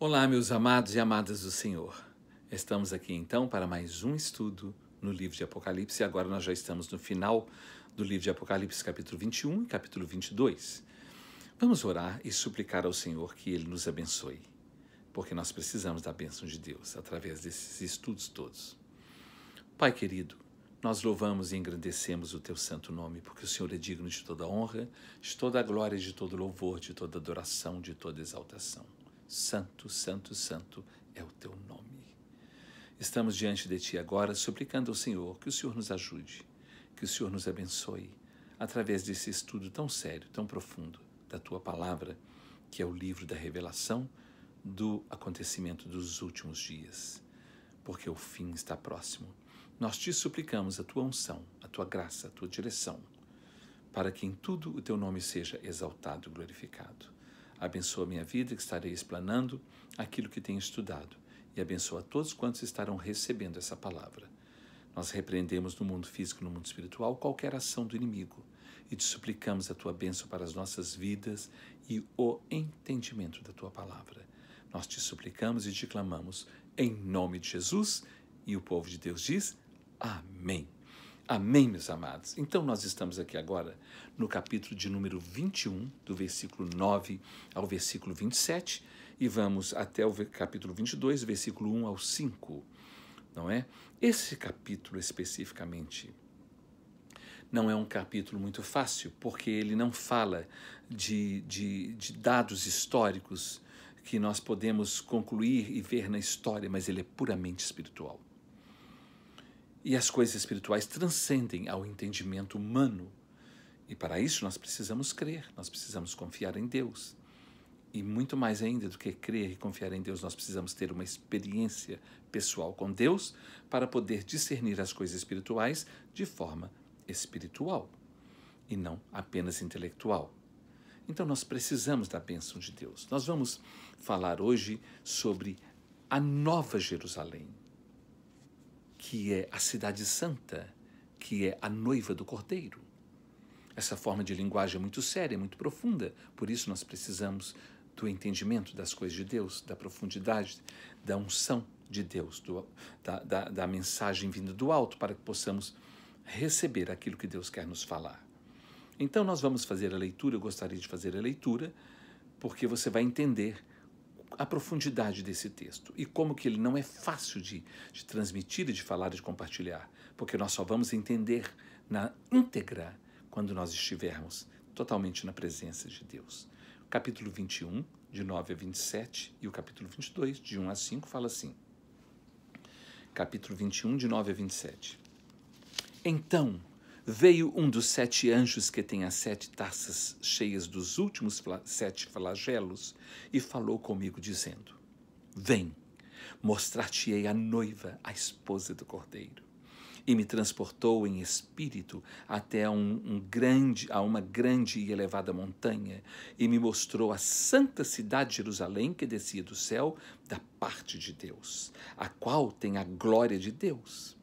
Olá, meus amados e amadas do Senhor. Estamos aqui então para mais um estudo no livro de Apocalipse e agora nós já estamos no final do livro de Apocalipse, capítulo 21 e capítulo 22. Vamos orar e suplicar ao Senhor que Ele nos abençoe, porque nós precisamos da bênção de Deus através desses estudos todos. Pai querido, nós louvamos e engrandecemos o Teu santo nome, porque o Senhor é digno de toda honra, de toda glória, de todo louvor, de toda adoração, de toda exaltação. Santo, santo, santo é o Teu nome. Estamos diante de Ti agora, suplicando ao Senhor que o Senhor nos ajude, que o Senhor nos abençoe, através desse estudo tão sério, tão profundo da Tua Palavra, que é o livro da revelação do acontecimento dos últimos dias, porque o fim está próximo. Nós Te suplicamos a Tua unção, a Tua graça, a Tua direção, para que em tudo o Teu nome seja exaltado e glorificado. Abençoa a minha vida, que estarei explanando aquilo que tenho estudado, e abençoa a todos quantos estarão recebendo essa palavra. Nós repreendemos no mundo físico e no mundo espiritual qualquer ação do inimigo e Te suplicamos a Tua bênção para as nossas vidas e o entendimento da Tua palavra. Nós Te suplicamos e Te clamamos em nome de Jesus, e o povo de Deus diz amém. Amém, meus amados. Então, nós estamos aqui agora no capítulo de número 21, do versículo 9 ao versículo 27, e vamos até o capítulo 22, versículo 1 ao 5, não é? Esse capítulo especificamente não é um capítulo muito fácil, porque ele não fala de dados históricos que nós podemos concluir e ver na história, mas ele é puramente espiritual. E as coisas espirituais transcendem ao entendimento humano. E para isso nós precisamos crer, nós precisamos confiar em Deus. E muito mais ainda do que crer e confiar em Deus, nós precisamos ter uma experiência pessoal com Deus para poder discernir as coisas espirituais de forma espiritual e não apenas intelectual. Então nós precisamos da bênção de Deus. Nós vamos falar hoje sobre a Nova Jerusalém, que é a cidade santa, que é a noiva do Cordeiro. Essa forma de linguagem é muito séria, muito profunda, por isso nós precisamos do entendimento das coisas de Deus, da profundidade, da unção de Deus, da mensagem vinda do alto, para que possamos receber aquilo que Deus quer nos falar. Então nós vamos fazer a leitura, eu gostaria de fazer a leitura, porque você vai entender a profundidade desse texto e como que ele não é fácil de transmitir e de falar e de compartilhar, porque nós só vamos entender na íntegra quando nós estivermos totalmente na presença de Deus. O capítulo 21, de 9 a 27, e o capítulo 22, de 1 a 5, fala assim. Capítulo 21, de 9 a 27. Então veio um dos 7 anjos que tem as 7 taças cheias dos últimos 7 flagelos e falou comigo, dizendo: Vem, mostrar-te-ei a noiva, a esposa do Cordeiro. E me transportou em espírito até uma grande e elevada montanha, e me mostrou a santa cidade de Jerusalém, que descia do céu da parte de Deus, a qual tem a glória de Deus.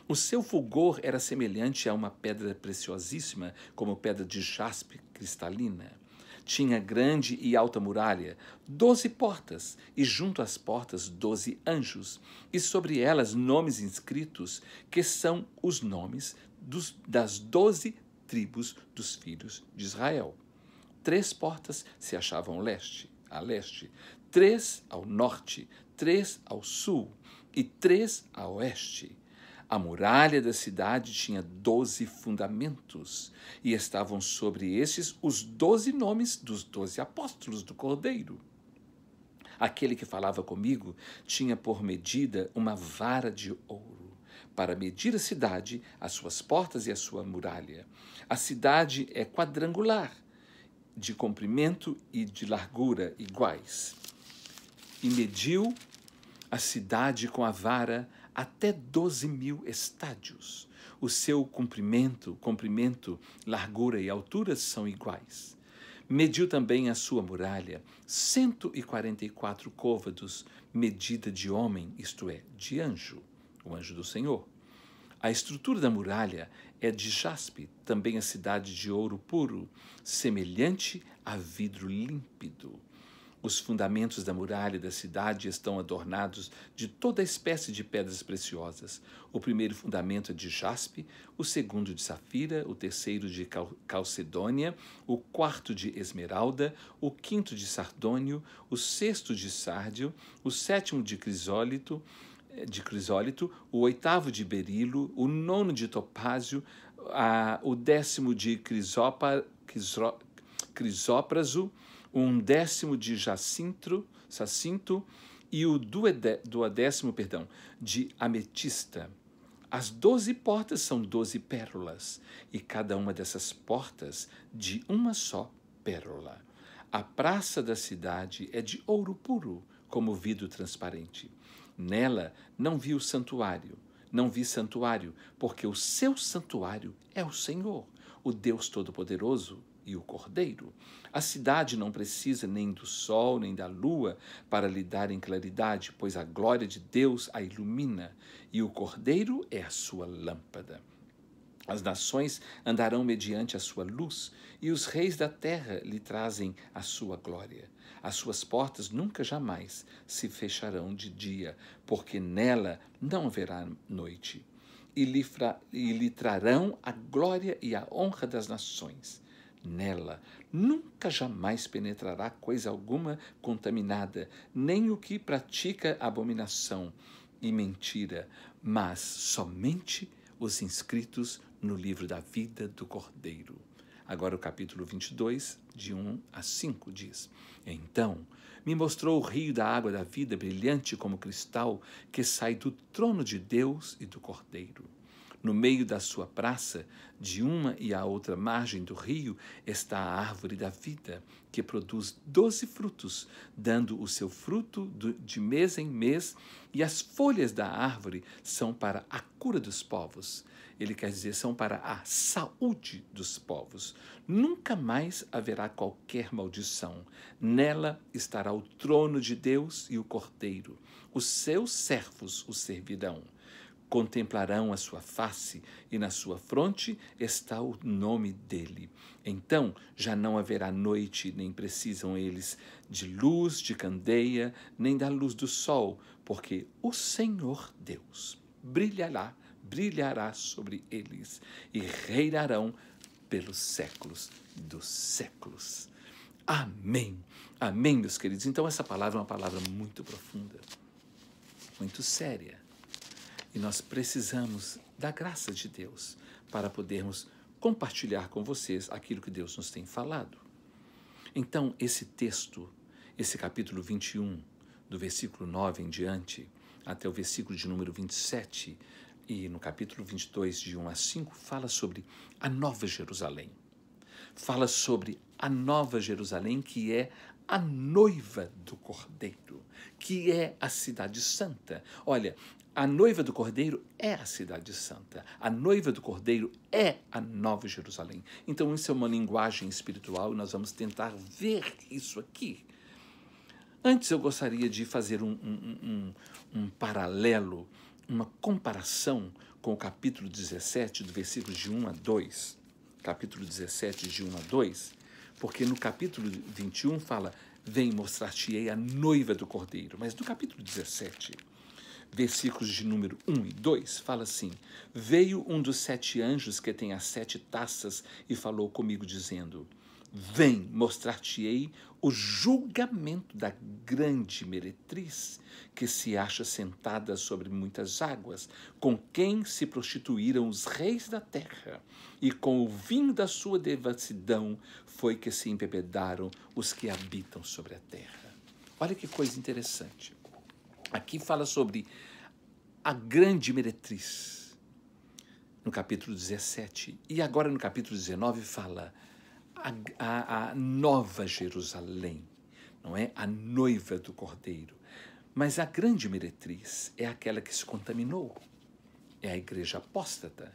O seu fulgor era semelhante a uma pedra preciosíssima, como pedra de jaspe cristalina. Tinha grande e alta muralha, 12 portas, e junto às portas 12 anjos, e sobre elas nomes inscritos, que são os nomes das 12 tribos dos filhos de Israel. 3 portas se achavam a leste, 3 ao norte, 3 ao sul e 3 a oeste. A muralha da cidade tinha 12 fundamentos, e estavam sobre estes os 12 nomes dos 12 apóstolos do Cordeiro. Aquele que falava comigo tinha por medida uma vara de ouro, para medir a cidade, as suas portas e a sua muralha. A cidade é quadrangular, de comprimento e de largura iguais. E mediu a cidade com a vara até 12.000 estádios. O seu comprimento, largura e altura são iguais. Mediu também a sua muralha, 144 côvados, medida de homem, isto é, de anjo, o anjo do Senhor. A estrutura da muralha é de jaspe, também a cidade de ouro puro, semelhante a vidro límpido. Os fundamentos da muralha da cidade estão adornados de toda espécie de pedras preciosas. O primeiro fundamento é de jaspe, o segundo de safira, o terceiro de calcedônia, o quarto de esmeralda, o quinto de sardônio, o sexto de sárdio, o sétimo de crisólito, o oitavo de berilo, o nono de topázio, o décimo de crisópraso, um décimo de jacinto e o duodécimo, de ametista. As 12 portas são 12 pérolas, e cada uma dessas portas de uma só pérola. A praça da cidade é de ouro puro, como vidro transparente. Nela não vi santuário, porque o seu santuário é o Senhor, o Deus Todo-Poderoso, e o Cordeiro. A cidade não precisa nem do sol nem da lua para lhe darem claridade, pois a glória de Deus a ilumina, e o Cordeiro é a sua lâmpada. As nações andarão mediante a sua luz, e os reis da terra lhe trazem a sua glória. As suas portas nunca jamais se fecharão de dia, porque nela não haverá noite. E lhe trarão a glória e a honra das nações. Nela nunca jamais penetrará coisa alguma contaminada, nem o que pratica abominação e mentira, mas somente os inscritos no livro da vida do Cordeiro. Agora o capítulo 22, de 1 a 5, diz: Então me mostrou o rio da água da vida, brilhante como cristal, que sai do trono de Deus e do Cordeiro. No meio da sua praça, de uma e a outra margem do rio, está a árvore da vida, que produz 12 frutos, dando o seu fruto de mês em mês, e as folhas da árvore são para a cura dos povos. Ele quer dizer, são para a saúde dos povos. Nunca mais haverá qualquer maldição. Nela estará o trono de Deus e o Cordeiro. Os seus servos o servirão. Contemplarão a sua face, e na sua fronte está o nome dele. Então já não haverá noite, nem precisam eles de luz de candeia, nem da luz do sol, porque o Senhor Deus brilhará sobre eles, e reinarão pelos séculos dos séculos. Amém. Amém, meus queridos. Então essa palavra é uma palavra muito profunda, muito séria. E nós precisamos da graça de Deus para podermos compartilhar com vocês aquilo que Deus nos tem falado. Então, esse texto, esse capítulo 21, do versículo 9 em diante, até o versículo de número 27, e no capítulo 22, de 1 a 5, fala sobre a Nova Jerusalém. Fala sobre a Nova Jerusalém, que é a noiva do Cordeiro, que é a cidade santa. Olha, a noiva do Cordeiro é a cidade santa. A noiva do Cordeiro é a Nova Jerusalém. Então, isso é uma linguagem espiritual e nós vamos tentar ver isso aqui. Antes, eu gostaria de fazer um paralelo, uma comparação com o capítulo 17, do versículo de 1 a 2. Capítulo 17, de 1 a 2, porque no capítulo 21 fala, vem mostrar-te-ei a noiva do Cordeiro. Mas no capítulo 17, versículos de número 1 e 2, fala assim, veio um dos 7 anjos que tem as 7 taças e falou comigo dizendo, vem mostrar-te-ei o julgamento da grande meretriz que se acha sentada sobre muitas águas, com quem se prostituíram os reis da terra, e com o vinho da sua devassidão foi que se embebedaram os que habitam sobre a terra. Olha que coisa interessante. Aqui fala sobre a grande meretriz, no capítulo 17. E agora no capítulo 19 fala a Nova Jerusalém, não é? A noiva do Cordeiro. Mas a grande meretriz é aquela que se contaminou. É a igreja apóstata.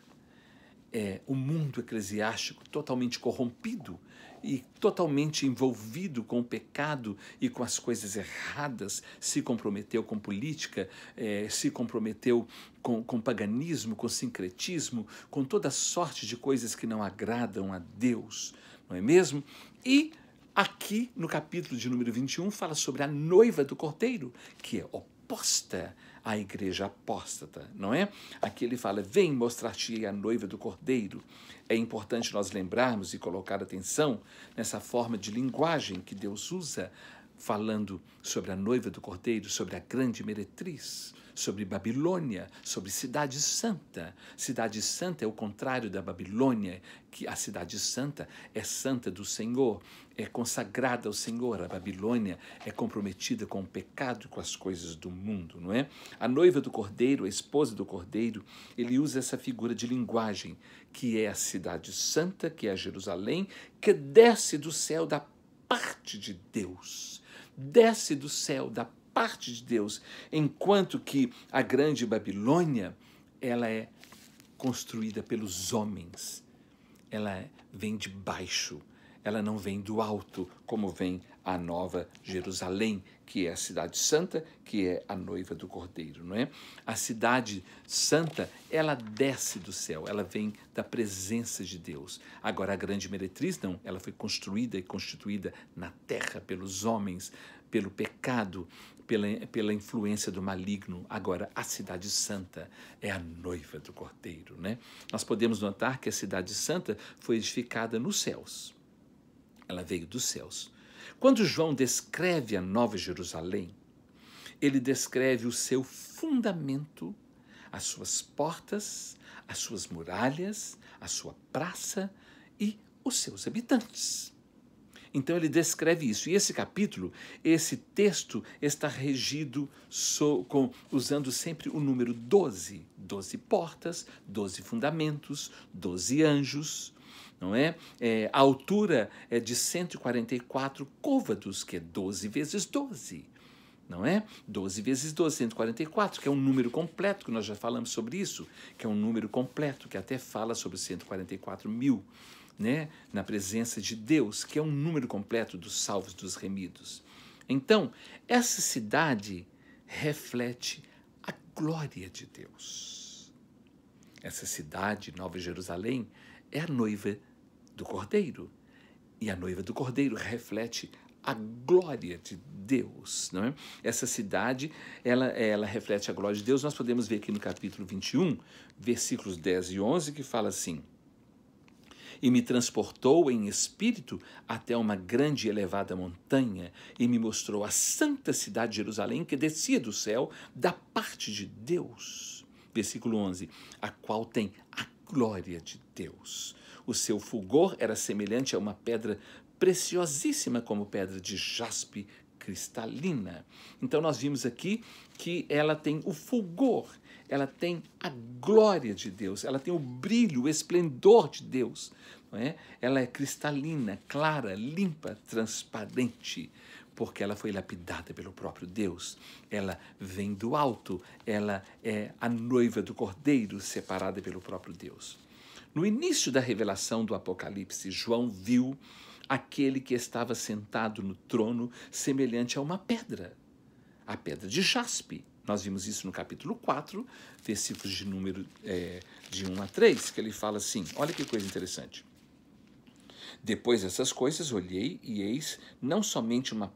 É o mundo eclesiástico totalmente corrompido e totalmente envolvido com o pecado e com as coisas erradas, se comprometeu com política, se comprometeu com paganismo, com sincretismo, com toda sorte de coisas que não agradam a Deus, não é mesmo? E Aqui, no capítulo de número 21, fala sobre a noiva do Cordeiro, que é oposta à igreja apóstata, não é? Aqui ele fala, vem mostrar-te a noiva do Cordeiro. É importante nós lembrarmos e colocar atenção nessa forma de linguagem que Deus usa, falando sobre a noiva do Cordeiro, sobre a grande meretriz, sobre Babilônia, sobre Cidade Santa. Cidade Santa é o contrário da Babilônia, que a Cidade Santa é santa do Senhor, é consagrada ao Senhor. A Babilônia é comprometida com o pecado e com as coisas do mundo, não é? A noiva do Cordeiro, a esposa do Cordeiro, ele usa essa figura de linguagem, que é a Cidade Santa, que é Jerusalém, que desce do céu da parte de Deus. Desce do céu da parte de Deus, enquanto que a grande Babilônia, ela é construída pelos homens. Ela vem de baixo, ela não vem do alto, como vem a Nova Jerusalém, que é a cidade santa, que é a noiva do Cordeiro, não é? A cidade santa, ela desce do céu, ela vem da presença de Deus. Agora, a grande meretriz, não, ela foi construída e constituída na terra pelos homens, pelo pecado, pela influência do maligno. Agora, a cidade santa é a noiva do Cordeiro, né? Nós podemos notar que a cidade santa foi edificada nos céus. Ela veio dos céus. Quando João descreve a Nova Jerusalém, ele descreve o seu fundamento, as suas portas, as suas muralhas, a sua praça e os seus habitantes. Então ele descreve isso. E esse capítulo, esse texto está regido usando sempre o número 12. 12 portas, 12 fundamentos, 12 anjos, não é? A altura é de 144 côvados, que é 12 vezes 12. Não é? 12 vezes 12, 144, que é um número completo, que nós já falamos sobre isso, que é um número completo, que até fala sobre 144 mil, né? Na presença de Deus, que é um número completo dos salvos, dos remidos. Então, essa cidade reflete a glória de Deus. Essa cidade, Nova Jerusalém, é a noiva do Cordeiro. E a noiva do Cordeiro reflete a glória de Deus, não é? Essa cidade, ela reflete a glória de Deus. Nós podemos ver aqui no capítulo 21, versículos 10 e 11, que fala assim: e me transportou em espírito até uma grande e elevada montanha, e me mostrou a santa cidade de Jerusalém, que descia do céu da parte de Deus. Versículo 11, a qual tem a glória de Deus. O seu fulgor era semelhante a uma pedra preciosíssima, como pedra de jaspe cristalina. Então nós vimos aqui que ela tem o fulgor, ela tem a glória de Deus, ela tem o brilho, o esplendor de Deus, não é? Ela é cristalina, clara, limpa, transparente, porque ela foi lapidada pelo próprio Deus. Ela vem do alto, ela é a noiva do Cordeiro, separada pelo próprio Deus. No início da revelação do Apocalipse, João viu aquele que estava sentado no trono semelhante a uma pedra, a pedra de jaspe. Nós vimos isso no capítulo 4, versículos de número de 1 a 3, que ele fala assim, olha que coisa interessante. Depois dessas coisas, olhei e eis não somente uma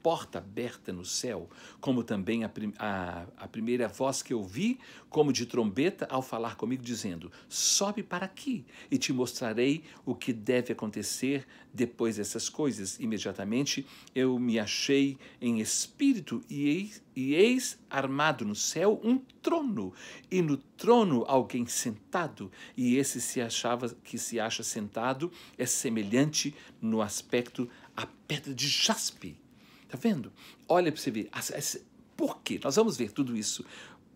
porta aberta no céu, como também a primeira voz que eu vi, como de trombeta, ao falar comigo, dizendo, sobe para aqui e te mostrarei o que deve acontecer depois dessas coisas. Imediatamente eu me achei em espírito e eis armado no céu um trono, e no trono alguém sentado, e esse que se acha sentado é semelhante no aspecto à pedra de jaspe. Está vendo? Olha para você ver. Por quê? Nós vamos ver tudo isso.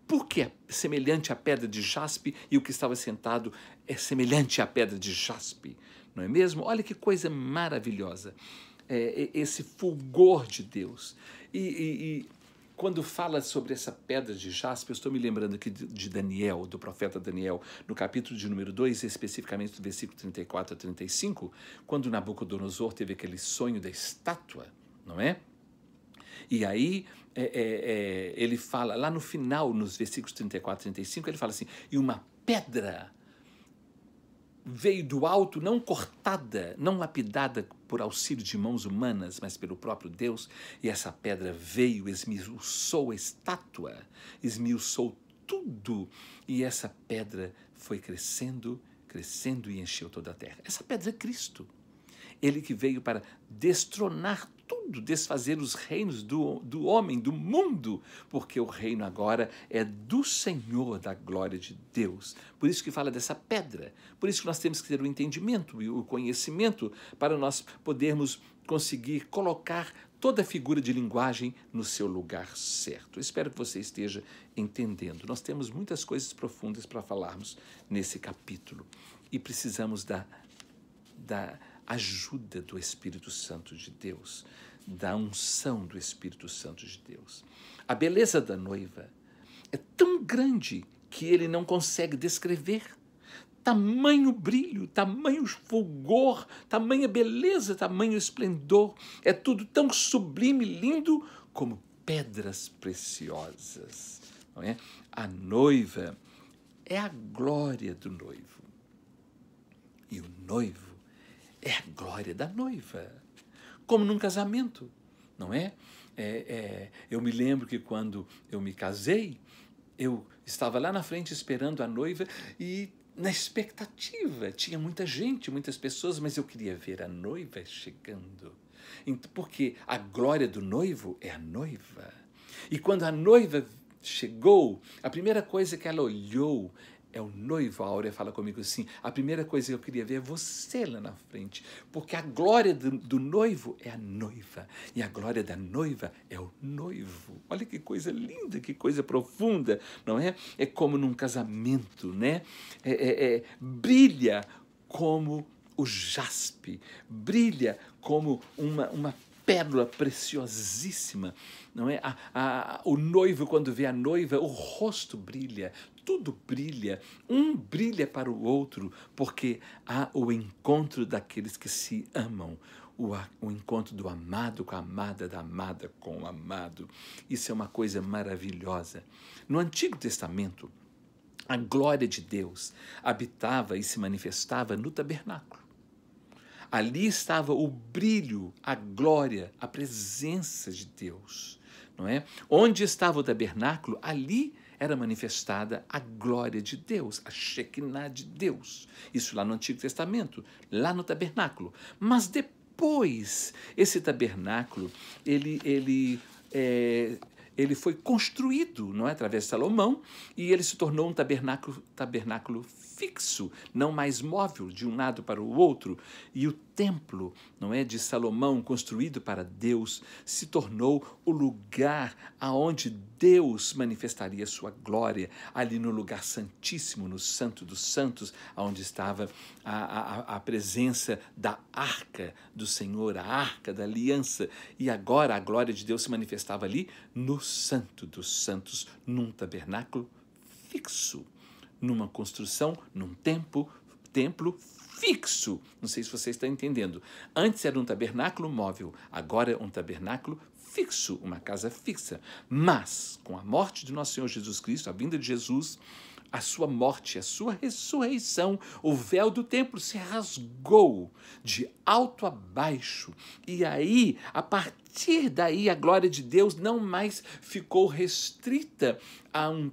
Por que é semelhante à pedra de jaspe e o que estava sentado é semelhante à pedra de jaspe? Não é mesmo? Olha que coisa maravilhosa. Esse fulgor de Deus. E quando fala sobre essa pedra de jaspe, eu estou me lembrando aqui de Daniel, do profeta Daniel, no capítulo de número 2, especificamente do versículo 34 a 35, quando Nabucodonosor teve aquele sonho da estátua, não é? E aí ele fala, lá no final, nos versículos 34 e 35, ele fala assim, e uma pedra veio do alto, não cortada, não lapidada por auxílio de mãos humanas, mas pelo próprio Deus, e essa pedra veio, esmiuçou a estátua, esmiuçou tudo, e essa pedra foi crescendo, crescendo e encheu toda a terra. Essa pedra é Cristo. Ele que veio para destronar tudo, desfazer os reinos do homem, do mundo, porque o reino agora é do Senhor, da glória de Deus. Por isso que fala dessa pedra, por isso que nós temos que ter o entendimento e o conhecimento para nós podermos conseguir colocar toda a figura de linguagem no seu lugar certo. Eu espero que você esteja entendendo. Nós temos muitas coisas profundas para falarmos nesse capítulo e precisamos da ajuda do Espírito Santo de Deus, da unção do Espírito Santo de Deus. A beleza da noiva é tão grande que ele não consegue descrever. Tamanho brilho, tamanho fulgor, tamanha beleza, tamanho esplendor. É tudo tão sublime, lindo, como pedras preciosas. Não é? A noiva é a glória do noivo. E o noivo é a glória da noiva, como num casamento, não é? Eu me lembro que quando eu me casei, eu estava lá na frente esperando a noiva e na expectativa, tinha muita gente, muitas pessoas, mas eu queria ver a noiva chegando, porque a glória do noivo é a noiva. E quando a noiva chegou, a primeira coisa que ela olhou é o noivo. A Áurea fala comigo assim, a primeira coisa que eu queria ver é você lá na frente, porque a glória do noivo é a noiva, e a glória da noiva é o noivo. Olha que coisa linda, que coisa profunda, não é? É como num casamento, né? Brilha como o jaspe, brilha como uma pérola preciosíssima, não é? O noivo, quando vê a noiva, o rosto brilha, tudo brilha, um brilha para o outro, porque há o encontro daqueles que se amam, o encontro do amado com a amada, da amada com o amado. Isso é uma coisa maravilhosa. No Antigo Testamento, a glória de Deus habitava e se manifestava no tabernáculo. Ali estava o brilho, a glória, a presença de Deus, não é? Onde estava o tabernáculo, ali era manifestada a glória de Deus, a Shekinah de Deus. Isso lá no Antigo Testamento, lá no tabernáculo. Mas depois, esse tabernáculo, ele foi construído, não é, através de Salomão, e ele se tornou um tabernáculo fixo, não mais móvel de um lado para o outro. E o templo, não é, de Salomão, construído para Deus, se tornou o lugar aonde Deus manifestaria sua glória, ali no lugar santíssimo, no Santo dos Santos, onde estava a presença da arca do Senhor, a arca da aliança. E agora a glória de Deus se manifestava ali no Santo dos Santos, num tabernáculo fixo, numa construção, num templo fixo. Não sei se você está entendendo. Antes era um tabernáculo móvel, agora é um tabernáculo fixo, uma casa fixa. Mas, com a morte de nosso Senhor Jesus Cristo, a vinda de Jesus, a sua morte, a sua ressurreição, o véu do templo se rasgou de alto a baixo. E aí, a partir daí, a glória de Deus não mais ficou restrita a um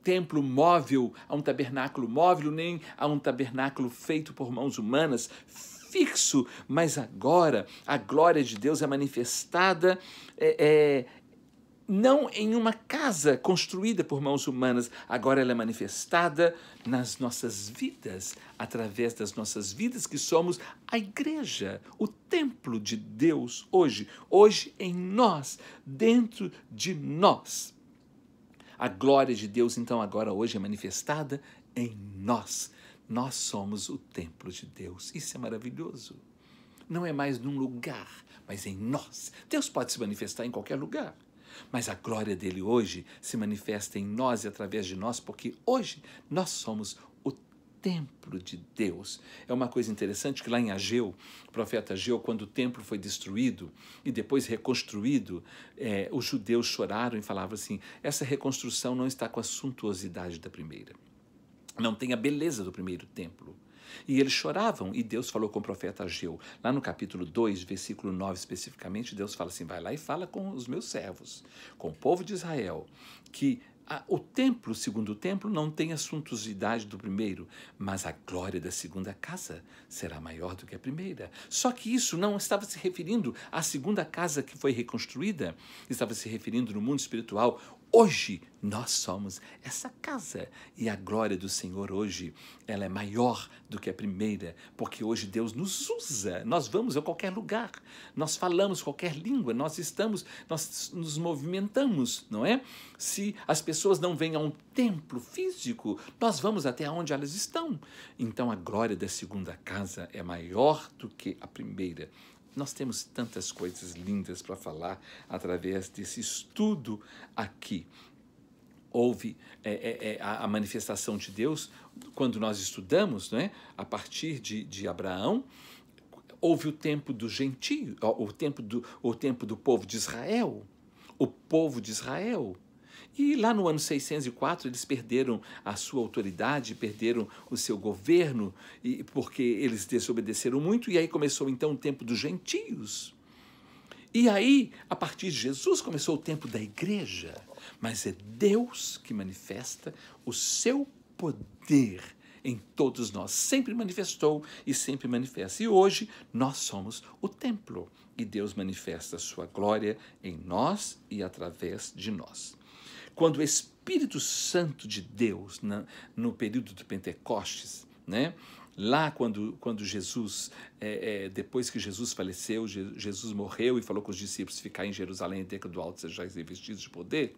templo móvel, a um tabernáculo móvel, nem a um tabernáculo feito por mãos humanas, fixo, mas agora a glória de Deus é manifestada não em uma casa construída por mãos humanas, agora ela é manifestada nas nossas vidas, através das nossas vidas, que somos a igreja, o templo de Deus hoje em nós, dentro de nós. A glória de Deus, então, agora hoje é manifestada em nós. Nós somos o templo de Deus. Isso é maravilhoso. Não é mais num lugar, mas em nós. Deus pode se manifestar em qualquer lugar, mas a glória dele hoje se manifesta em nós e através de nós, porque hoje nós somos o templo de Deus. É uma coisa interessante que lá em Ageu, o profeta Ageu, quando o templo foi destruído e depois reconstruído, os judeus choraram e falavam assim, essa reconstrução não está com a suntuosidade da primeira. não tem a beleza do primeiro templo. E eles choravam, e Deus falou com o profeta Ageu. Lá no capítulo 2, versículo 9 especificamente, Deus fala assim, vai lá e fala com os meus servos, com o povo de Israel, que o templo, o segundo templo, não tem a suntuosidade do primeiro, mas a glória da segunda casa será maior do que a primeira. Só que isso não estava se referindo à segunda casa que foi reconstruída, estava se referindo no mundo espiritual. Hoje nós somos essa casa e a glória do Senhor hoje ela é maior do que a primeira, porque hoje Deus nos usa, nós vamos a qualquer lugar, nós falamos qualquer língua, nós nos movimentamos, não é? Se as pessoas não vêm a um templo físico, nós vamos até onde elas estão. Então a glória da segunda casa é maior do que a primeira. Nós temos tantas coisas lindas para falar através desse estudo aqui. Houve a manifestação de Deus quando nós estudamos, não é? A partir de Abraão. Houve o tempo do gentio, o tempo do povo de Israel. O povo de Israel. E lá no ano 604 eles perderam a sua autoridade, perderam o seu governo, porque eles desobedeceram muito, e aí começou então o tempo dos gentios. E aí, a partir de Jesus, começou o tempo da igreja, mas é Deus que manifesta o seu poder em todos nós, sempre manifestou e sempre manifesta. E hoje nós somos o templo, e Deus manifesta a sua glória em nós e através de nós. Quando o Espírito Santo de Deus, no período do Pentecostes, né? Lá quando Jesus, depois que Jesus faleceu, Jesus morreu e falou com os discípulos ficar em Jerusalém até que do alto sejais revestidos de poder,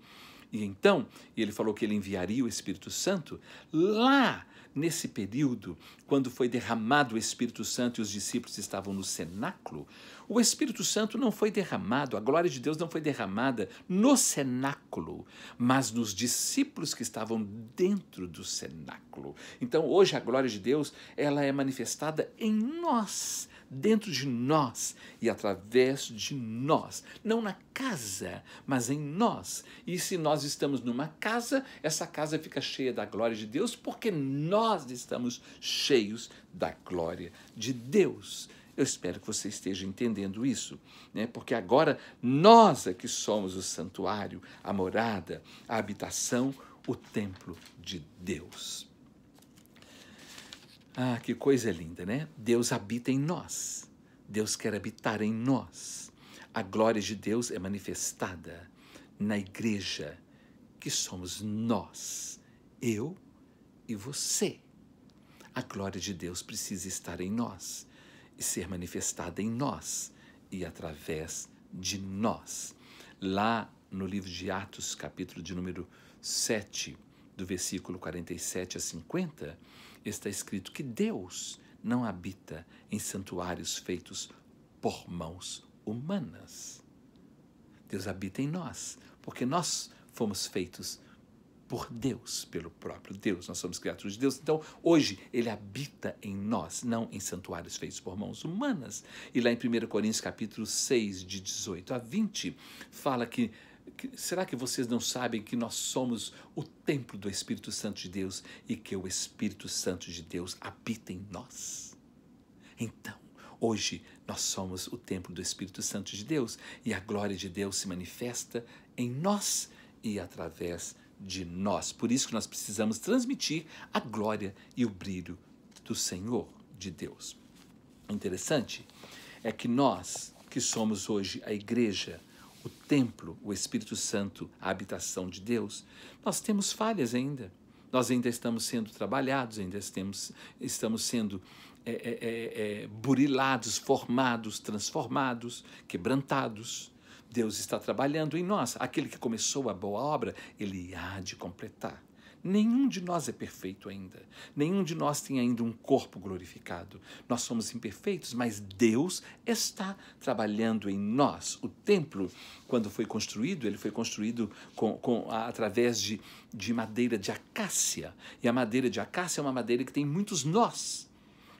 e então ele falou que ele enviaria o Espírito Santo. Lá nesse período, quando foi derramado o Espírito Santo e os discípulos estavam no cenáculo, o Espírito Santo não foi derramado, a glória de Deus não foi derramada no cenáculo, mas nos discípulos que estavam dentro do cenáculo. Então, hoje a glória de Deus, ela é manifestada em nós, dentro de nós e através de nós. Não na casa, mas em nós. E se nós estamos numa casa, essa casa fica cheia da glória de Deus, porque nós estamos cheios da glória de Deus. Eu espero que você esteja entendendo isso, né? Porque agora nós é que somos o santuário, a morada, a habitação, o templo de Deus. Ah, que coisa linda, né? Deus habita em nós. Deus quer habitar em nós. A glória de Deus é manifestada na igreja, que somos nós, eu e você. A glória de Deus precisa estar em nós e ser manifestada em nós e através de nós. Lá no livro de Atos, capítulo de número 7, do versículo 47 a 50, está escrito que Deus não habita em santuários feitos por mãos humanas. Deus habita em nós, porque nós fomos feitos por Deus, pelo próprio Deus. Nós somos criaturas de Deus. Então, hoje, Ele habita em nós, não em santuários feitos por mãos humanas. E lá em 1 Coríntios, capítulo 6, de 18 a 20, fala que será que vocês não sabem que nós somos o templo do Espírito Santo de Deus e que o Espírito Santo de Deus habita em nós? Então, hoje nós somos o templo do Espírito Santo de Deus e a glória de Deus se manifesta em nós e através de nós. Por isso que nós precisamos transmitir a glória e o brilho do Senhor de Deus. O interessante é que nós, que somos hoje a igreja, o templo, o Espírito Santo, a habitação de Deus, nós temos falhas ainda. Nós ainda estamos sendo trabalhados, ainda estamos sendo burilados, formados, transformados, quebrantados. Deus está trabalhando em nós. Aquele que começou a boa obra, Ele há de completar. Nenhum de nós é perfeito ainda. Nenhum de nós tem ainda um corpo glorificado. Nós somos imperfeitos, mas Deus está trabalhando em nós. O templo, quando foi construído, ele foi construído através de madeira de acácia. E a madeira de acácia é uma madeira que tem muitos nós.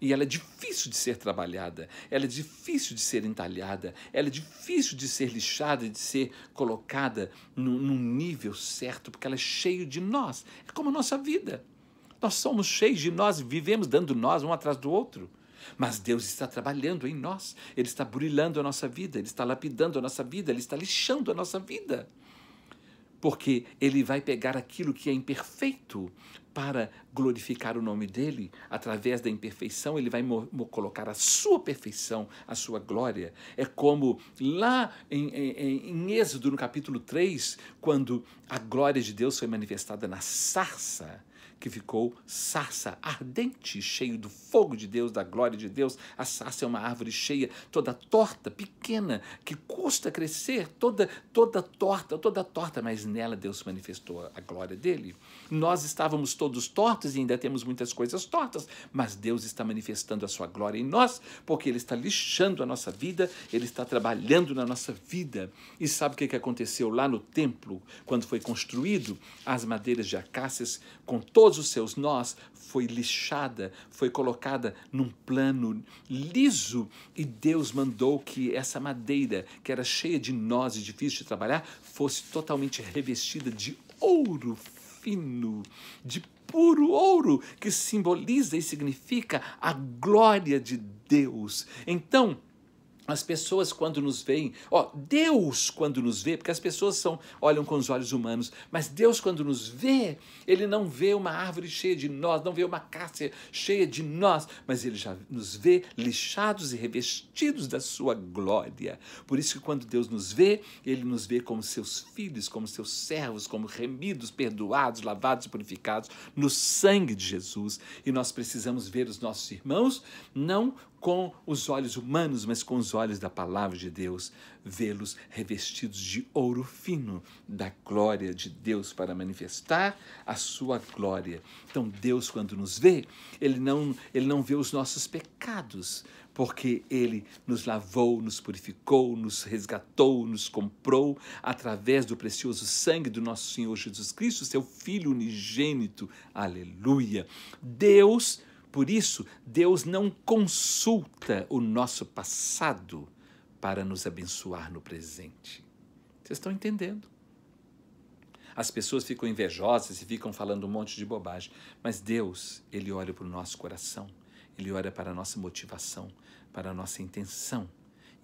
E ela é difícil de ser trabalhada, ela é difícil de ser entalhada, ela é difícil de ser lixada, de ser colocada num nível certo, porque ela é cheia de nós. É como a nossa vida. Nós somos cheios de nós, vivemos dando nós um atrás do outro. Mas Deus está trabalhando em nós, Ele está burilando a nossa vida, Ele está lapidando a nossa vida, Ele está lixando a nossa vida. Porque Ele vai pegar aquilo que é imperfeito para glorificar o nome dEle. Através da imperfeição, Ele vai colocar a sua perfeição, a sua glória. É como lá em Êxodo, no capítulo 3, quando a glória de Deus foi manifestada na sarça, que ficou sarça ardente, cheio do fogo de Deus, da glória de Deus. A sarça é uma árvore cheia, toda torta, pequena, que custa crescer, toda torta, mas nela Deus manifestou a glória dele. Nós estávamos todos tortos e ainda temos muitas coisas tortas, mas Deus está manifestando a sua glória em nós, porque Ele está lixando a nossa vida, Ele está trabalhando na nossa vida. E sabe o que aconteceu lá no templo, quando foi construído? As madeiras de acácias, com todos os seus nós, foi lixada, foi colocada num plano liso, e Deus mandou que essa madeira, que era cheia de nós e difícil de trabalhar, fosse totalmente revestida de ouro fino, de puro ouro, que simboliza e significa a glória de Deus. Então, as pessoas quando nos veem, Deus quando nos vê, porque as pessoas olham com os olhos humanos, mas Deus quando nos vê, Ele não vê uma árvore cheia de nós, não vê uma cássia cheia de nós, mas Ele já nos vê lixados e revestidos da sua glória. Por isso que quando Deus nos vê, Ele nos vê como seus filhos, como seus servos, como remidos, perdoados, lavados e purificados no sangue de Jesus. E nós precisamos ver os nossos irmãos, não com os olhos humanos, mas com os olhos da palavra de Deus, vê-los revestidos de ouro fino, da glória de Deus, para manifestar a sua glória. Então Deus, quando nos vê, Ele não vê os nossos pecados, porque Ele nos lavou, nos purificou, nos resgatou, nos comprou através do precioso sangue do nosso Senhor Jesus Cristo, seu Filho unigênito. Aleluia! Por isso, Deus não consulta o nosso passado para nos abençoar no presente. Vocês estão entendendo? As pessoas ficam invejosas e ficam falando um monte de bobagem, mas Deus, Ele olha para o nosso coração, Ele olha para a nossa motivação, para a nossa intenção,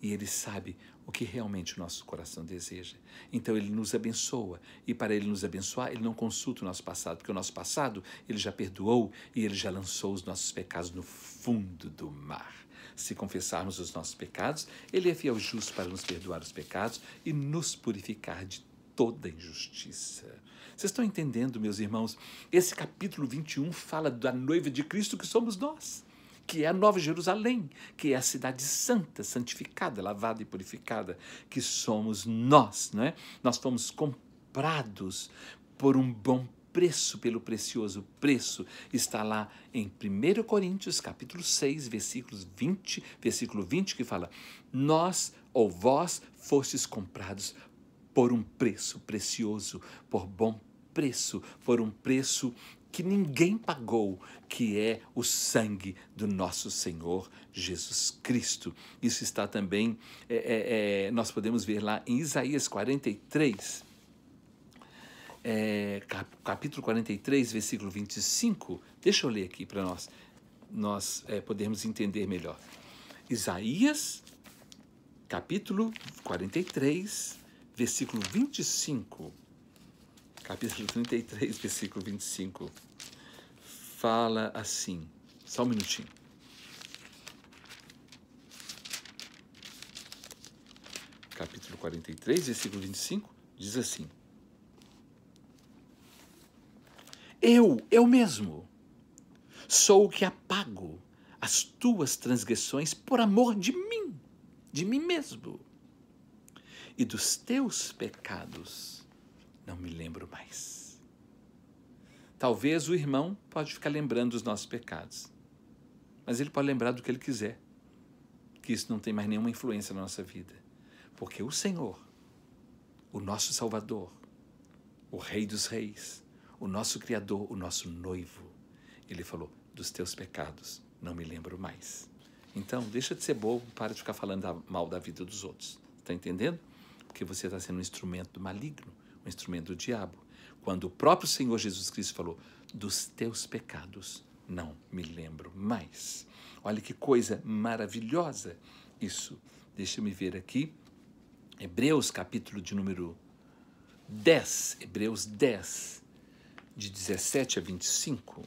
e Ele sabe o que realmente o nosso coração deseja. Então Ele nos abençoa, e para Ele nos abençoar, Ele não consulta o nosso passado, porque o nosso passado Ele já perdoou e Ele já lançou os nossos pecados no fundo do mar. Se confessarmos os nossos pecados, Ele é fiel e justo para nos perdoar os pecados e nos purificar de toda injustiça. Vocês estão entendendo, meus irmãos? Esse capítulo 21 fala da noiva de Cristo, que somos nós, que é a Nova Jerusalém, que é a cidade santa, santificada, lavada e purificada, que somos nós, não é? Nós fomos comprados por um bom preço, pelo precioso preço. Está lá em 1 Coríntios, capítulo 6, versículo 20, que fala: nós ou vós fostes comprados por um preço precioso, por bom preço, por um preço que ninguém pagou, que é o sangue do nosso Senhor Jesus Cristo. Isso está também, nós podemos ver lá em Isaías 43, capítulo 43, versículo 25. Deixa eu ler aqui para nós podermos entender melhor. Isaías, capítulo 43, versículo 25. Capítulo 33, versículo 25, fala assim, só um minutinho. Capítulo 43, versículo 25, diz assim: Eu mesmo, sou o que apago as tuas transgressões por amor de mim mesmo, e dos teus pecados não me lembro mais. Talvez o irmão pode ficar lembrando dos nossos pecados, mas ele pode lembrar do que ele quiser, que isso não tem mais nenhuma influência na nossa vida, porque o Senhor, o nosso Salvador, o Rei dos Reis, o nosso Criador, o nosso noivo, Ele falou: dos teus pecados não me lembro mais. Então, deixa de ser bobo, para de ficar falando mal da vida dos outros. Está entendendo? Porque você está sendo um instrumento maligno, um um instrumento do diabo. Quando o próprio Senhor Jesus Cristo falou, dos teus pecados não me lembro mais. Olha que coisa maravilhosa isso. Deixa eu me ver aqui. Hebreus, capítulo de número 10. Hebreus 10, de 17 a 25.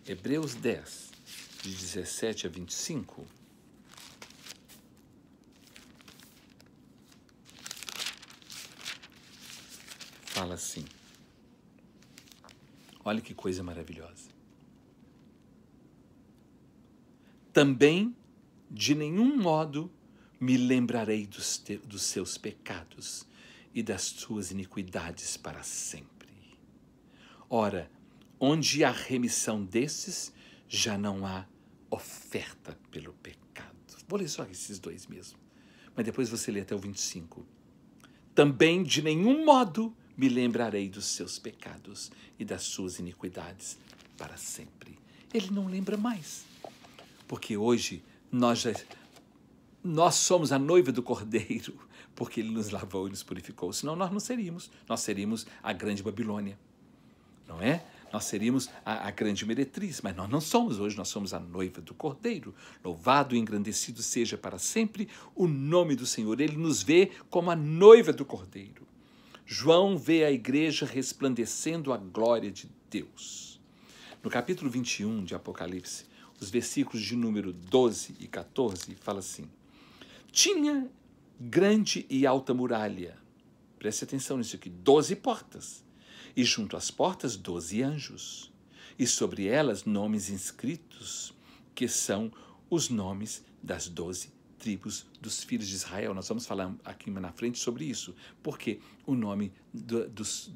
Hebreus 10, de 17 a 25. Fala assim. Olha que coisa maravilhosa. Também, de nenhum modo, me lembrarei dos seus pecados e das suas iniquidades para sempre. Ora, onde há remissão desses, já não há oferta pelo pecado. Vou ler só esses dois mesmo, mas depois você lê até o 25. Também, de nenhum modo, me lembrarei dos seus pecados e das suas iniquidades para sempre. Ele não lembra mais, porque hoje nós somos a noiva do Cordeiro, porque ele nos lavou e nos purificou. Senão nós não seríamos. Nós seríamos a grande Babilônia, não é? Nós seríamos a grande meretriz, mas nós não somos hoje. Nós somos a noiva do Cordeiro. Louvado e engrandecido seja para sempre o nome do Senhor. Ele nos vê como a noiva do Cordeiro. João vê a igreja resplandecendo a glória de Deus. No capítulo 21 de Apocalipse, os versículos de número 12 e 14, fala assim: tinha grande e alta muralha, preste atenção nisso aqui, 12 portas, e junto às portas 12 anjos, e sobre elas nomes inscritos, que são os nomes das 12 tribos dos filhos de Israel. Nós vamos falar aqui na frente sobre isso, porque o nome dos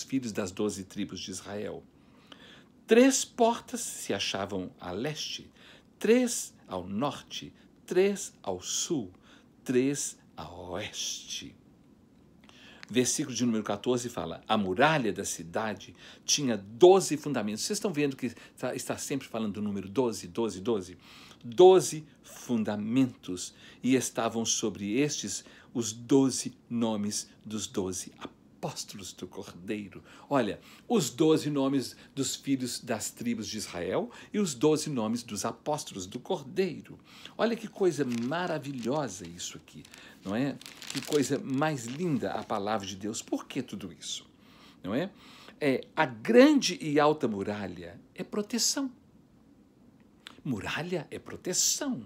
filhos das 12 tribos de Israel. 3 portas se achavam a leste, 3 ao norte, 3 ao sul, 3 a oeste. Versículo de número 14 fala, a muralha da cidade tinha 12 fundamentos. Vocês estão vendo que está sempre falando do número 12, 12, 12? 12 fundamentos, e estavam sobre estes os 12 nomes dos 12 apóstolos do Cordeiro. Olha, os 12 nomes dos filhos das tribos de Israel e os 12 nomes dos apóstolos do Cordeiro. Olha que coisa maravilhosa isso aqui, não é? Que coisa mais linda a palavra de Deus. Por que tudo isso? Não é? A grande e alta muralha é proteção. Muralha é proteção,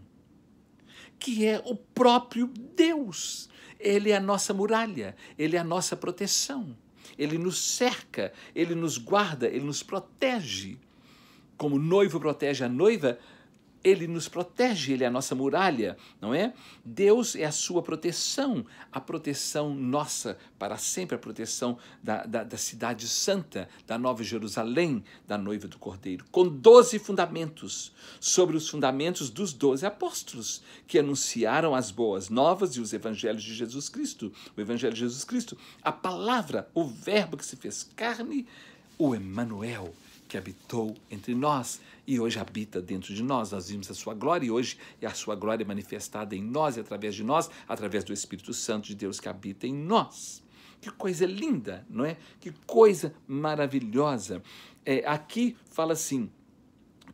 que é o próprio Deus. Ele é a nossa muralha, ele é a nossa proteção. Ele nos cerca, ele nos guarda, ele nos protege. Como o noivo protege a noiva, ele nos protege, ele é a nossa muralha, não é? Deus é a sua proteção, a proteção nossa para sempre, a proteção da cidade santa, da Nova Jerusalém, da noiva do Cordeiro, com 12 fundamentos, sobre os fundamentos dos 12 apóstolos, que anunciaram as boas novas e os evangelhos de Jesus Cristo, o evangelho de Jesus Cristo, a palavra, o verbo que se fez carne, o Emanuel, que habitou entre nós e hoje habita dentro de nós. Nós vimos a sua glória e hoje é a sua glória manifestada em nós e através de nós, através do Espírito Santo de Deus que habita em nós. Que coisa linda, não é? Que coisa maravilhosa. Aqui fala assim,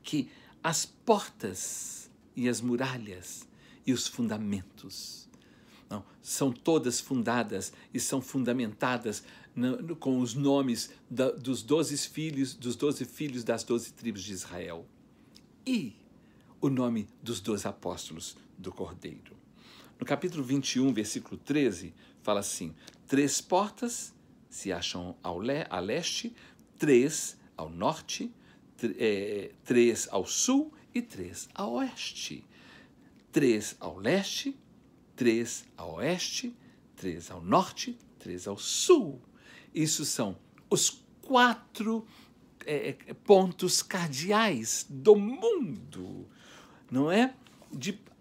que as portas e as muralhas e os fundamentos não, são todas fundadas e são fundamentadas com os nomes dos 12 filhos das 12 tribos de Israel. E o nome dos 12 apóstolos do Cordeiro. No capítulo 21, versículo 13, fala assim, 3 portas se acham a leste, 3 ao norte, 3 ao sul e 3 a oeste. 3 ao leste, 3 a oeste, 3 ao norte, 3 ao sul. Isso são os 4 pontos cardeais do mundo, não é?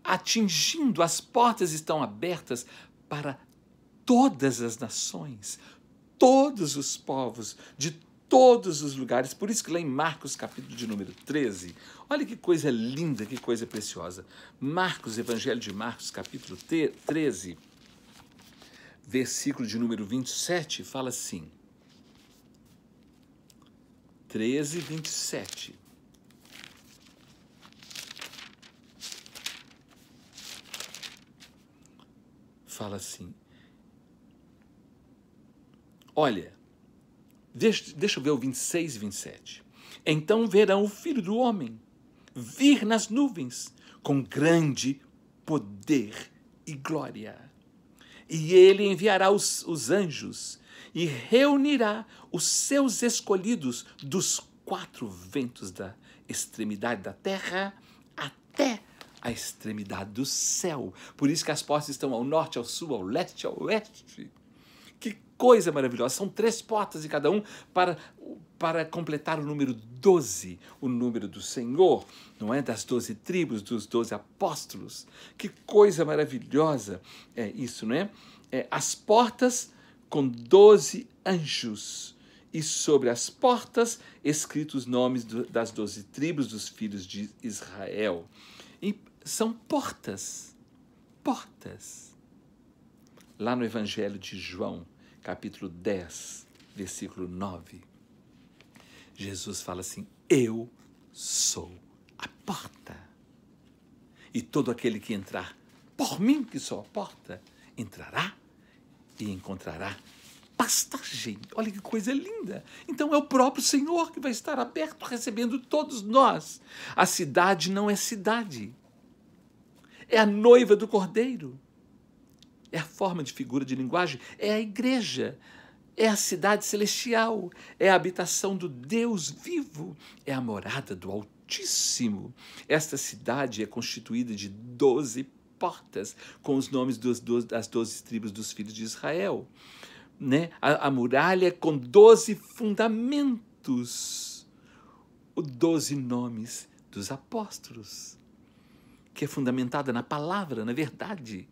Atingindo, as portas estão abertas para todas as nações, todos os povos, de todos os lugares. Por isso que lá em Marcos, capítulo de número 13, olha que coisa linda, que coisa preciosa. Marcos, Evangelho de Marcos, capítulo 13, versículo de número 27, fala assim. 13, 27. Fala assim. Olha, deixa eu ver o 26 e 27. Então verão o Filho do Homem vir nas nuvens com grande poder e glória. E ele enviará os anjos e reunirá os seus escolhidos dos 4 ventos da extremidade da terra até a extremidade do céu. Por isso que as portas estão ao norte, ao sul, ao leste, ao oeste. Que coisa maravilhosa. São 3 portas em cada um para completar o número 12, o número do Senhor, não é? Das 12 tribos, dos 12 apóstolos. Que coisa maravilhosa é isso, não é? As portas com 12 anjos e sobre as portas escritos os nomes das 12 tribos dos filhos de Israel. E são portas, portas. Lá no Evangelho de João, capítulo 10, versículo 9, Jesus fala assim, eu sou a porta. E todo aquele que entrar por mim, que sou a porta, entrará e encontrará pastagem. Olha que coisa linda. Então é o próprio Senhor que vai estar aberto, recebendo todos nós. A cidade não é cidade. É a noiva do Cordeiro. É a forma de figura de linguagem. É a igreja. É a cidade celestial. É a habitação do Deus vivo. É a morada do Altíssimo. Esta cidade é constituída de 12 portas, com os nomes das 12 tribos dos filhos de Israel. Né? A muralha com 12 fundamentos, os 12 nomes dos apóstolos, que é fundamentada na palavra, na verdade,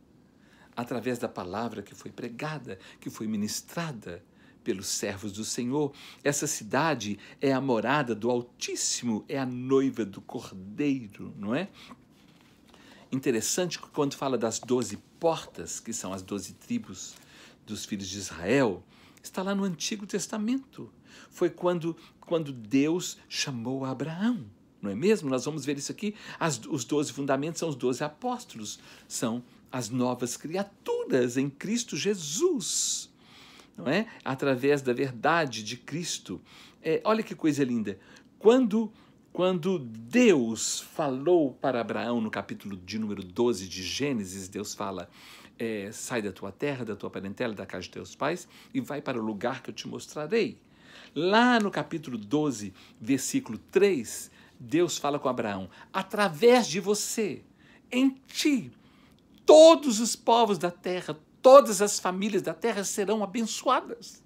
através da palavra que foi pregada, que foi ministrada pelos servos do Senhor. Essa cidade é a morada do Altíssimo, é a noiva do Cordeiro, não é? Interessante que quando fala das 12 portas, que são as 12 tribos dos filhos de Israel, está lá no Antigo Testamento. Foi quando Deus chamou Abraão, não é mesmo? Nós vamos ver isso aqui. Os 12 fundamentos são os 12 apóstolos, são as novas criaturas em Cristo Jesus, não é? Através da verdade de Cristo. Olha que coisa linda. Quando Deus falou para Abraão, no capítulo de número 12 de Gênesis, Deus fala, sai da tua terra, da tua parentela, da casa de teus pais, e vai para o lugar que eu te mostrarei. Lá no capítulo 12, versículo 3, Deus fala com Abraão, através de você, em ti, todos os povos da terra, todas as famílias da terra serão abençoadas.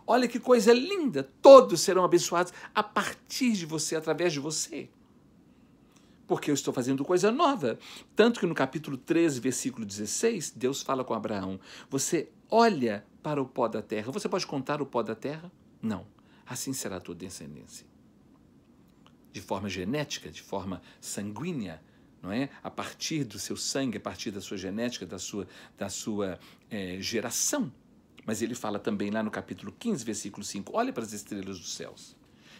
Olha que coisa linda, todos serão abençoados a partir de você, através de você. Porque eu estou fazendo coisa nova. Tanto que no capítulo 13, versículo 16, Deus fala com Abraão, você olha para o pó da terra. Você pode contar o pó da terra? Não. Assim será a tua descendência. De forma genética, de forma sanguínea, não é? A partir do seu sangue, a partir da sua genética, da sua geração. Mas ele fala também lá no capítulo 15, versículo 5, olha para as estrelas dos céus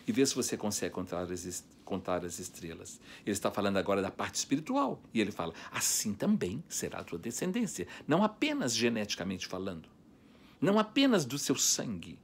e vê se você consegue contar as estrelas. Ele está falando agora da parte espiritual. E ele fala, assim também será a tua descendência. Não apenas geneticamente falando. Não apenas do seu sangue.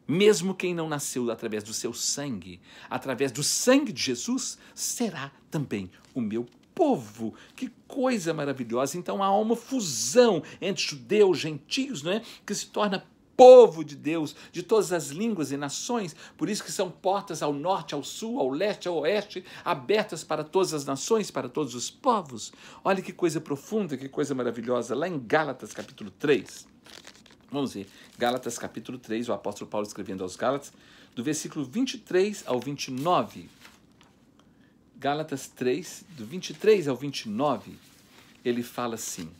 Mesmo quem não nasceu através do seu sangue, através do sangue de Jesus, será também o meu povo. Que coisa maravilhosa. Então há uma fusão entre judeus, gentios, não é? Que se torna povo de Deus, de todas as línguas e nações. Por isso que são portas ao norte, ao sul, ao leste, ao oeste, abertas para todas as nações, para todos os povos. Olha que coisa profunda, que coisa maravilhosa. Lá em Gálatas, capítulo 3. Vamos ver. Gálatas, capítulo 3, o apóstolo Paulo escrevendo aos Gálatas, do versículo 23 ao 29. Gálatas 3, do 23 ao 29, ele fala assim.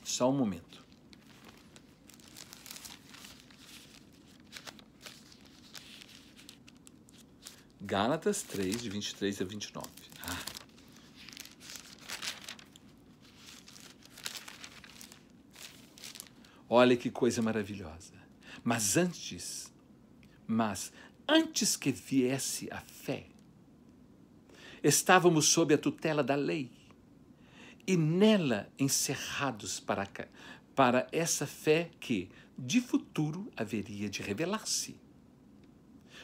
Só um momento. Gálatas 3, de 23 a 29. Olha que coisa maravilhosa. Mas antes que viesse a fé, estávamos sob a tutela da lei e nela encerrados para essa fé que, de futuro, haveria de revelar-se.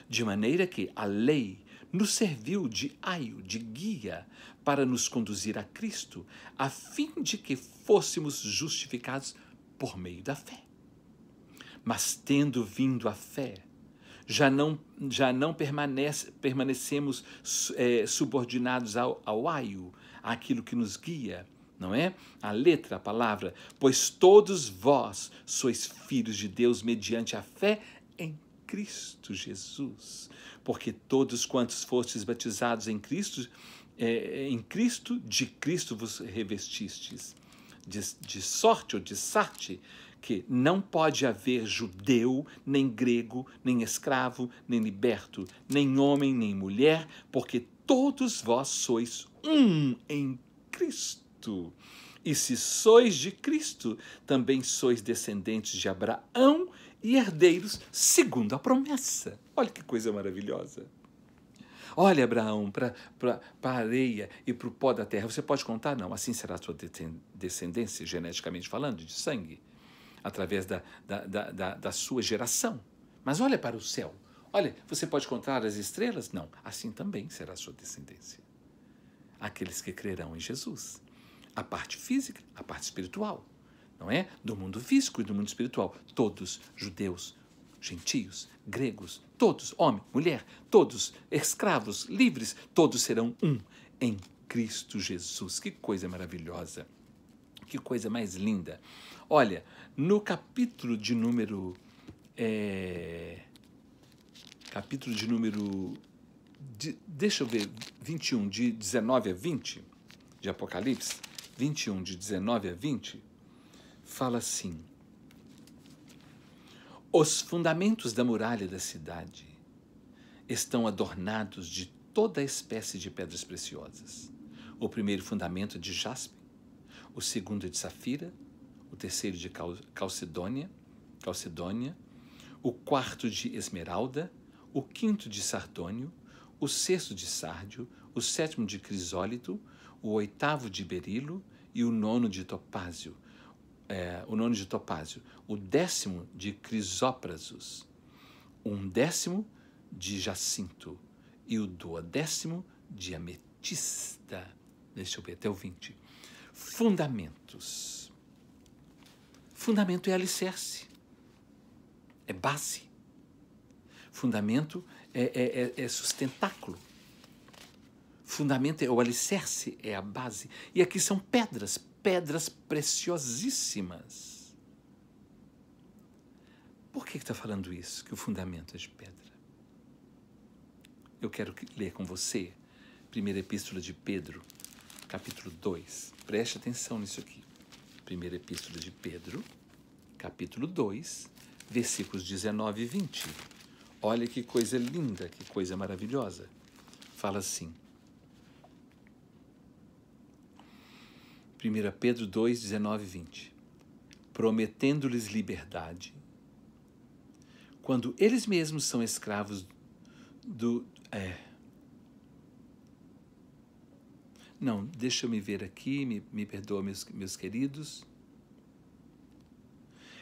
De maneira que a lei nos serviu de aio, de guia, para nos conduzir a Cristo, a fim de que fôssemos justificados por meio da fé. Mas tendo vindo a fé, já não permanecemos subordinados ao aio, àquilo que nos guia, não é? A letra, a palavra. Pois todos vós sois filhos de Deus mediante a fé em Cristo Jesus. Porque todos quantos fostes batizados em Cristo, de Cristo vos revestistes. De sorte ou de sarte, que não pode haver judeu, nem grego, nem escravo, nem liberto, nem homem, nem mulher, porque todos vós sois um em Cristo. E se sois de Cristo, também sois descendentes de Abraão e herdeiros segundo a promessa. Olha que coisa maravilhosa. Olha, Abraão, para a areia e para o pó da terra. Você pode contar? Não, assim será a sua descendência, geneticamente falando, de sangue, através da sua geração. Mas olha para o céu. Olha, você pode contar as estrelas? Não, assim também será a sua descendência. Aqueles que crerão em Jesus. A parte física, a parte espiritual, não é? Do mundo físico e do mundo espiritual. Todos, judeus, gentios, gregos, todos, homem, mulher, todos, escravos, livres, todos serão um em Cristo Jesus. Que coisa maravilhosa, que coisa mais linda. Olha, no capítulo de número 21, de 19 a 20, de Apocalipse, 21, de 19 a 20, fala assim: os fundamentos da muralha da cidade estão adornados de toda espécie de pedras preciosas. O primeiro fundamento é de jaspe, o segundo é de safira, o terceiro de calcedônia, o quarto de esmeralda, o quinto de sardônio, o sexto de sárdio, o sétimo de crisólito, o oitavo de berilo e o nono de topázio. O décimo de crisóprasos, um décimo de jacinto e o 12º de ametista. Deixa eu ver até o 20. Fundamentos. Fundamento é alicerce, é base. Fundamento é sustentáculo. Fundamento é o alicerce, é a base. E aqui são pedras preciosíssimas. Por que está falando isso, que o fundamento é de pedra? Eu quero ler com você, primeira epístola de Pedro, capítulo 2. Preste atenção nisso aqui. Primeira epístola de Pedro, capítulo 2, versículos 19 e 20. Olha que coisa linda, que coisa maravilhosa. Fala assim. 1 Pedro 2, 19 e 20. Prometendo-lhes liberdade, quando eles mesmos são escravos Não, deixa eu me ver aqui, me perdoa, meus queridos.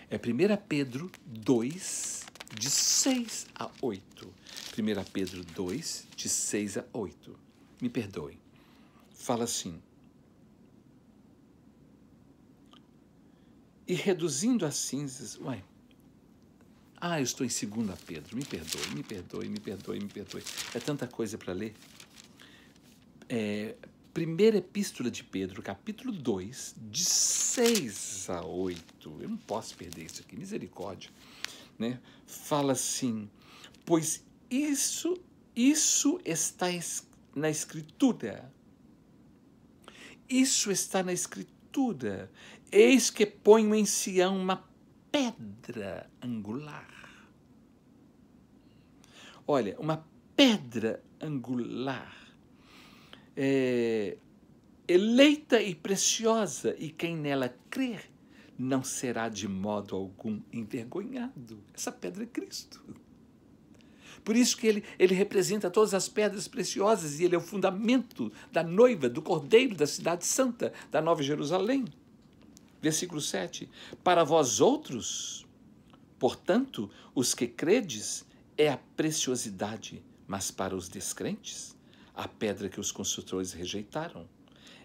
É 1 Pedro 2, de 6 a 8. 1 Pedro 2, de 6 a 8. Me perdoem. Fala assim. E reduzindo as cinzas... eu estou em 2 Pedro. Me perdoe. É tanta coisa para ler. Primeira epístola de Pedro, capítulo 2, de 6 a 8. Eu não posso perder isso aqui, misericórdia. Né? Fala assim, pois isso está na Escritura. Isso está na Escritura. Eis que ponho em Sião uma pedra angular. Olha, uma pedra angular. Eleita e preciosa, e quem nela crer não será de modo algum envergonhado. Essa pedra é Cristo. Por isso que ele representa todas as pedras preciosas e ele é o fundamento da noiva, do Cordeiro, da cidade santa, da Nova Jerusalém. Versículo 7. Para vós outros, portanto, os que credes, é a preciosidade, mas para os descrentes, a pedra que os construtores rejeitaram.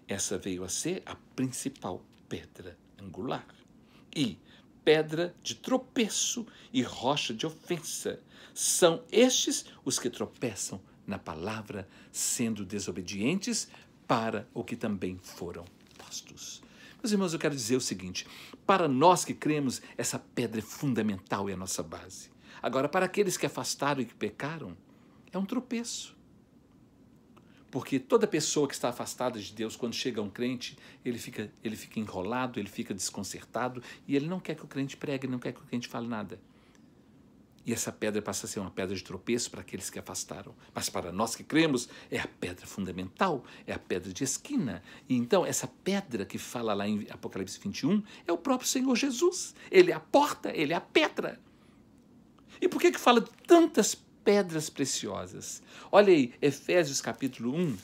Essa veio a ser a principal pedra angular. E pedra de tropeço e rocha de ofensa. São estes os que tropeçam na palavra, sendo desobedientes para o que também foram postos. Meus irmãos, eu quero dizer o seguinte: para nós que cremos, essa pedra é fundamental e a nossa base. Agora, para aqueles que afastaram e que pecaram, é um tropeço. Porque toda pessoa que está afastada de Deus, quando chega a um crente, ele fica enrolado, ele fica desconcertado e ele não quer que o crente pregue, não quer que o crente fale nada. E essa pedra passa a ser uma pedra de tropeço para aqueles que afastaram. Mas para nós que cremos, é a pedra fundamental, é a pedra de esquina. E então, essa pedra que fala lá em Apocalipse 21 é o próprio Senhor Jesus. Ele é a porta, ele é a pedra. E por que fala de tantas pedras preciosas? Olha aí, Efésios capítulo 1,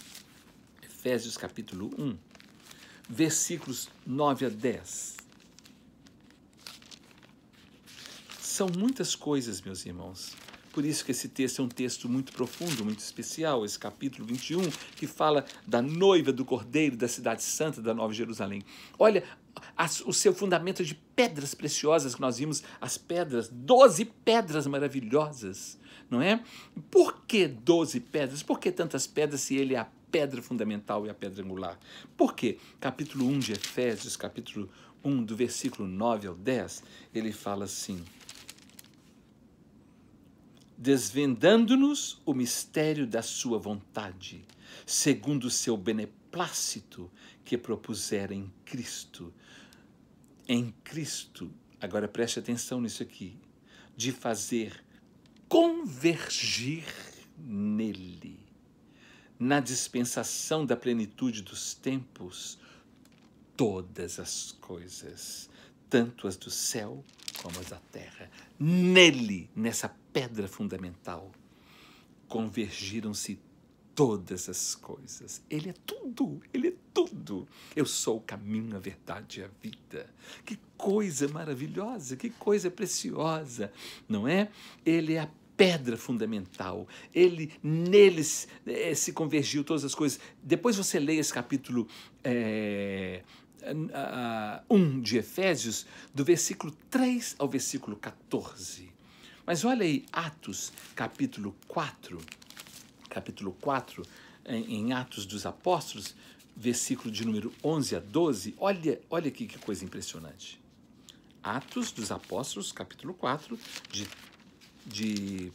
versículos 9 a 10. São muitas coisas, meus irmãos. Por isso que esse texto é um texto muito profundo, muito especial, esse capítulo 21, que fala da noiva do Cordeiro, da cidade santa, da Nova Jerusalém. Olha, o seu fundamento de pedras preciosas que nós vimos, as pedras, 12 pedras maravilhosas, não é? Por que 12 pedras? Por que tantas pedras se ele é a pedra fundamental e a pedra angular? Por quê? Capítulo 1 de Efésios, capítulo 1, do versículo 9 ao 10, ele fala assim: desvendando-nos o mistério da sua vontade, segundo o seu beneplácito que propusera em Cristo. Em Cristo, agora preste atenção nisso aqui, de fazer convergir nele, na dispensação da plenitude dos tempos, todas as coisas, tanto as do céu como as da terra. Nele, nessa pedra fundamental, convergiram-se todas as coisas. Ele é tudo, ele é tudo. Eu sou o caminho, a verdade e a vida. Que coisa maravilhosa, que coisa preciosa, não é? Ele é a pedra fundamental. Nele se convergiu todas as coisas. Depois você lê esse capítulo 1 de Efésios, do versículo 3 ao versículo 14. Mas olha aí, Atos, capítulo 4, em Atos dos Apóstolos, versículo de número 11 a 12, olha aqui que coisa impressionante. Atos dos Apóstolos, capítulo 4, de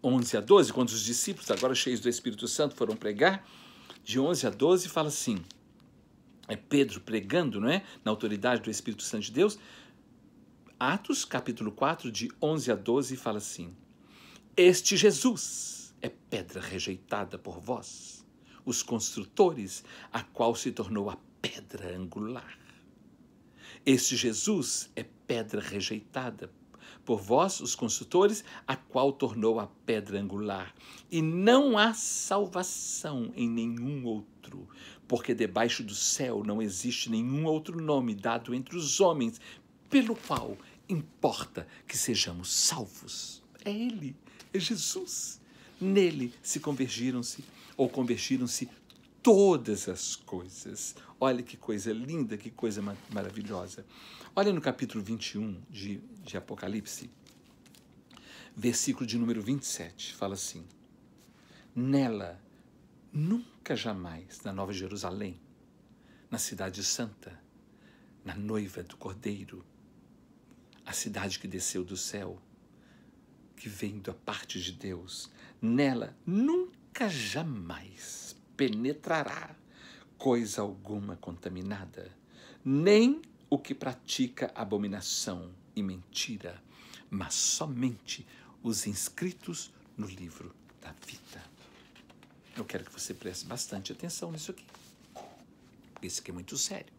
11 a 12, quando os discípulos, agora cheios do Espírito Santo, foram pregar, de 11 a 12, fala assim, é Pedro pregando, não é? Na autoridade do Espírito Santo de Deus. Atos, capítulo 4, de 11 a 12, fala assim: este Jesus é pedra rejeitada por vós, os construtores, a qual se tornou a pedra angular. Este Jesus é pedra rejeitada por vós, os construtores, a qual tornou a pedra angular. E não há salvação em nenhum outro, porque debaixo do céu não existe nenhum outro nome dado entre os homens, pelo qual importa que sejamos salvos. É Ele, é Jesus. Nele se convergiram-se todas as coisas. Olha que coisa linda, que coisa maravilhosa. Olha no capítulo 21 de Apocalipse, versículo de número 27, fala assim: nela, nunca jamais, na Nova Jerusalém, na cidade santa, na noiva do Cordeiro, a cidade que desceu do céu, que vem da parte de Deus, nela nunca jamais penetrará coisa alguma contaminada, nem o que pratica abominação e mentira, mas somente os inscritos no livro da vida. Eu quero que você preste bastante atenção nisso aqui, porque isso aqui é muito sério,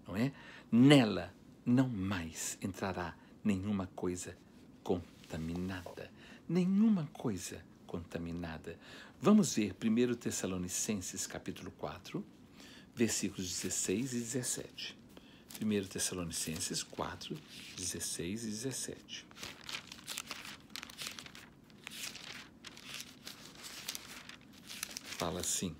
não é? Nela não mais entrará nenhuma coisa contaminada. Nenhuma coisa contaminada. Vamos ver 1 Tessalonicenses capítulo 4, versículos 16 e 17. 1 Tessalonicenses 4, 16 e 17. Fala assim: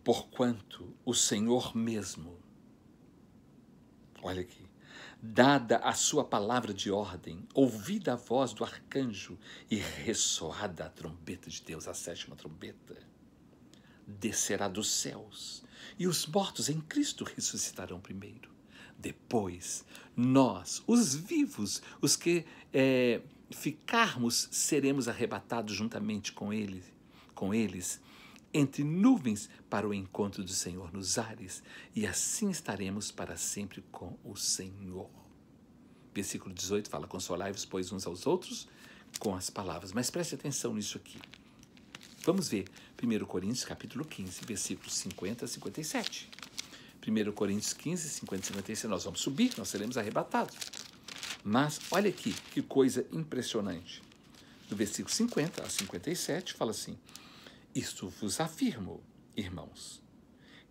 porquanto o Senhor mesmo, olha aqui, dada a sua palavra de ordem, ouvida a voz do arcanjo e ressoada a trombeta de Deus, a 7ª trombeta, descerá dos céus, e os mortos em Cristo ressuscitarão primeiro. Depois, nós, os vivos, os que ficarmos, seremos arrebatados juntamente com eles, entre nuvens para o encontro do Senhor nos ares, e assim estaremos para sempre com o Senhor. Versículo 18 fala: consolai-vos, pois, uns aos outros com as palavras. Mas preste atenção nisso aqui. Vamos ver 1 Coríntios capítulo 15, versículos 50 a 57. 1 Coríntios 15, 50 e 57. Nós vamos subir, nós seremos arrebatados. Mas olha aqui, que coisa impressionante. Do versículo 50 a 57 fala assim: isto vos afirmo, irmãos,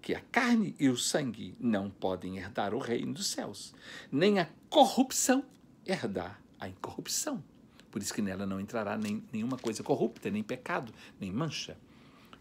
que a carne e o sangue não podem herdar o reino dos céus, nem a corrupção herdar a incorrupção. Por isso que nela não entrará nenhuma coisa corrupta, nem pecado, nem mancha.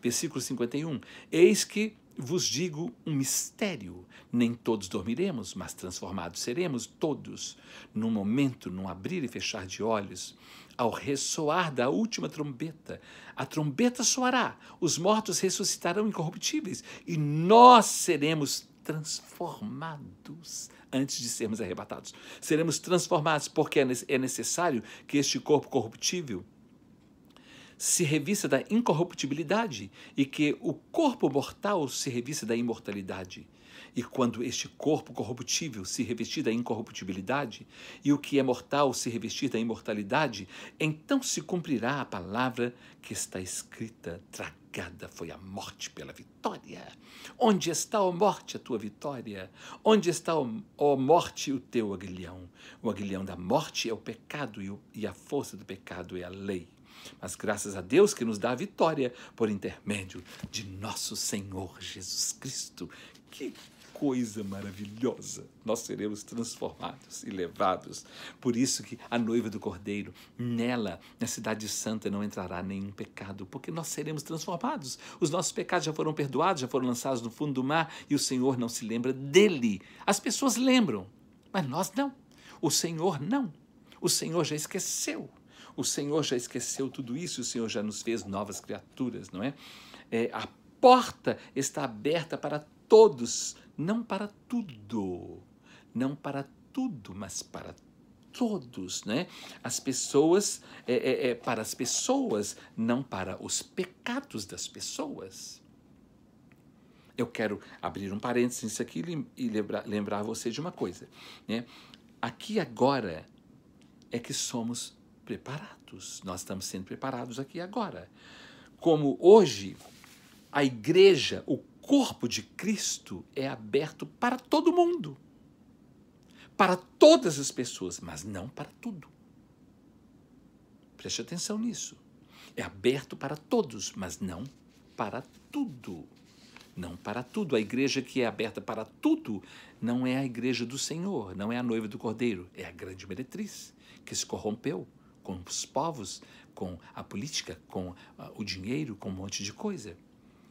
Versículo 51. Eis que vos digo um mistério. Nem todos dormiremos, mas transformados seremos todos, num momento, num abrir e fechar de olhos, ao ressoar da última trombeta. A trombeta soará, os mortos ressuscitarão incorruptíveis, e nós seremos transformados antes de sermos arrebatados. Seremos transformados porque é necessário que este corpo corruptível se revista da incorruptibilidade e que o corpo mortal se revista da imortalidade. E quando este corpo corruptível se revestir da incorruptibilidade e o que é mortal se revestir da imortalidade, então se cumprirá a palavra que está escrita: tragada foi a morte pela vitória. Onde está, ó morte, a tua vitória? Onde está, ó morte, o teu aguilhão? O aguilhão da morte é o pecado e a força do pecado é a lei. Mas graças a Deus que nos dá a vitória por intermédio de nosso Senhor Jesus Cristo. Que coisa maravilhosa! Nós seremos transformados e levados. Por isso que a noiva do Cordeiro, nela, na cidade santa, não entrará nenhum pecado, porque nós seremos transformados. Os nossos pecados já foram perdoados, já foram lançados no fundo do mar, e o Senhor não se lembra dele. As pessoas lembram, mas nós não. O Senhor não. O Senhor já esqueceu. O Senhor já esqueceu tudo isso, o Senhor já nos fez novas criaturas, não é? A porta está aberta para todos, não para tudo. Não para tudo, mas para todos, né? As pessoas, para as pessoas, não para os pecados das pessoas. Eu quero abrir um parênteses nisso aqui e lembrar você de uma coisa, né? Aqui agora é que somos preparados. Nós estamos sendo preparados aqui agora. Como hoje a igreja, o corpo de Cristo é aberto para todo mundo. Para todas as pessoas, mas não para tudo. Preste atenção nisso. É aberto para todos, mas não para tudo. Não para tudo. A igreja que é aberta para tudo não é a igreja do Senhor, não é a noiva do Cordeiro, é a grande meretriz que se corrompeu com os povos, com a política, com o dinheiro, com um monte de coisa.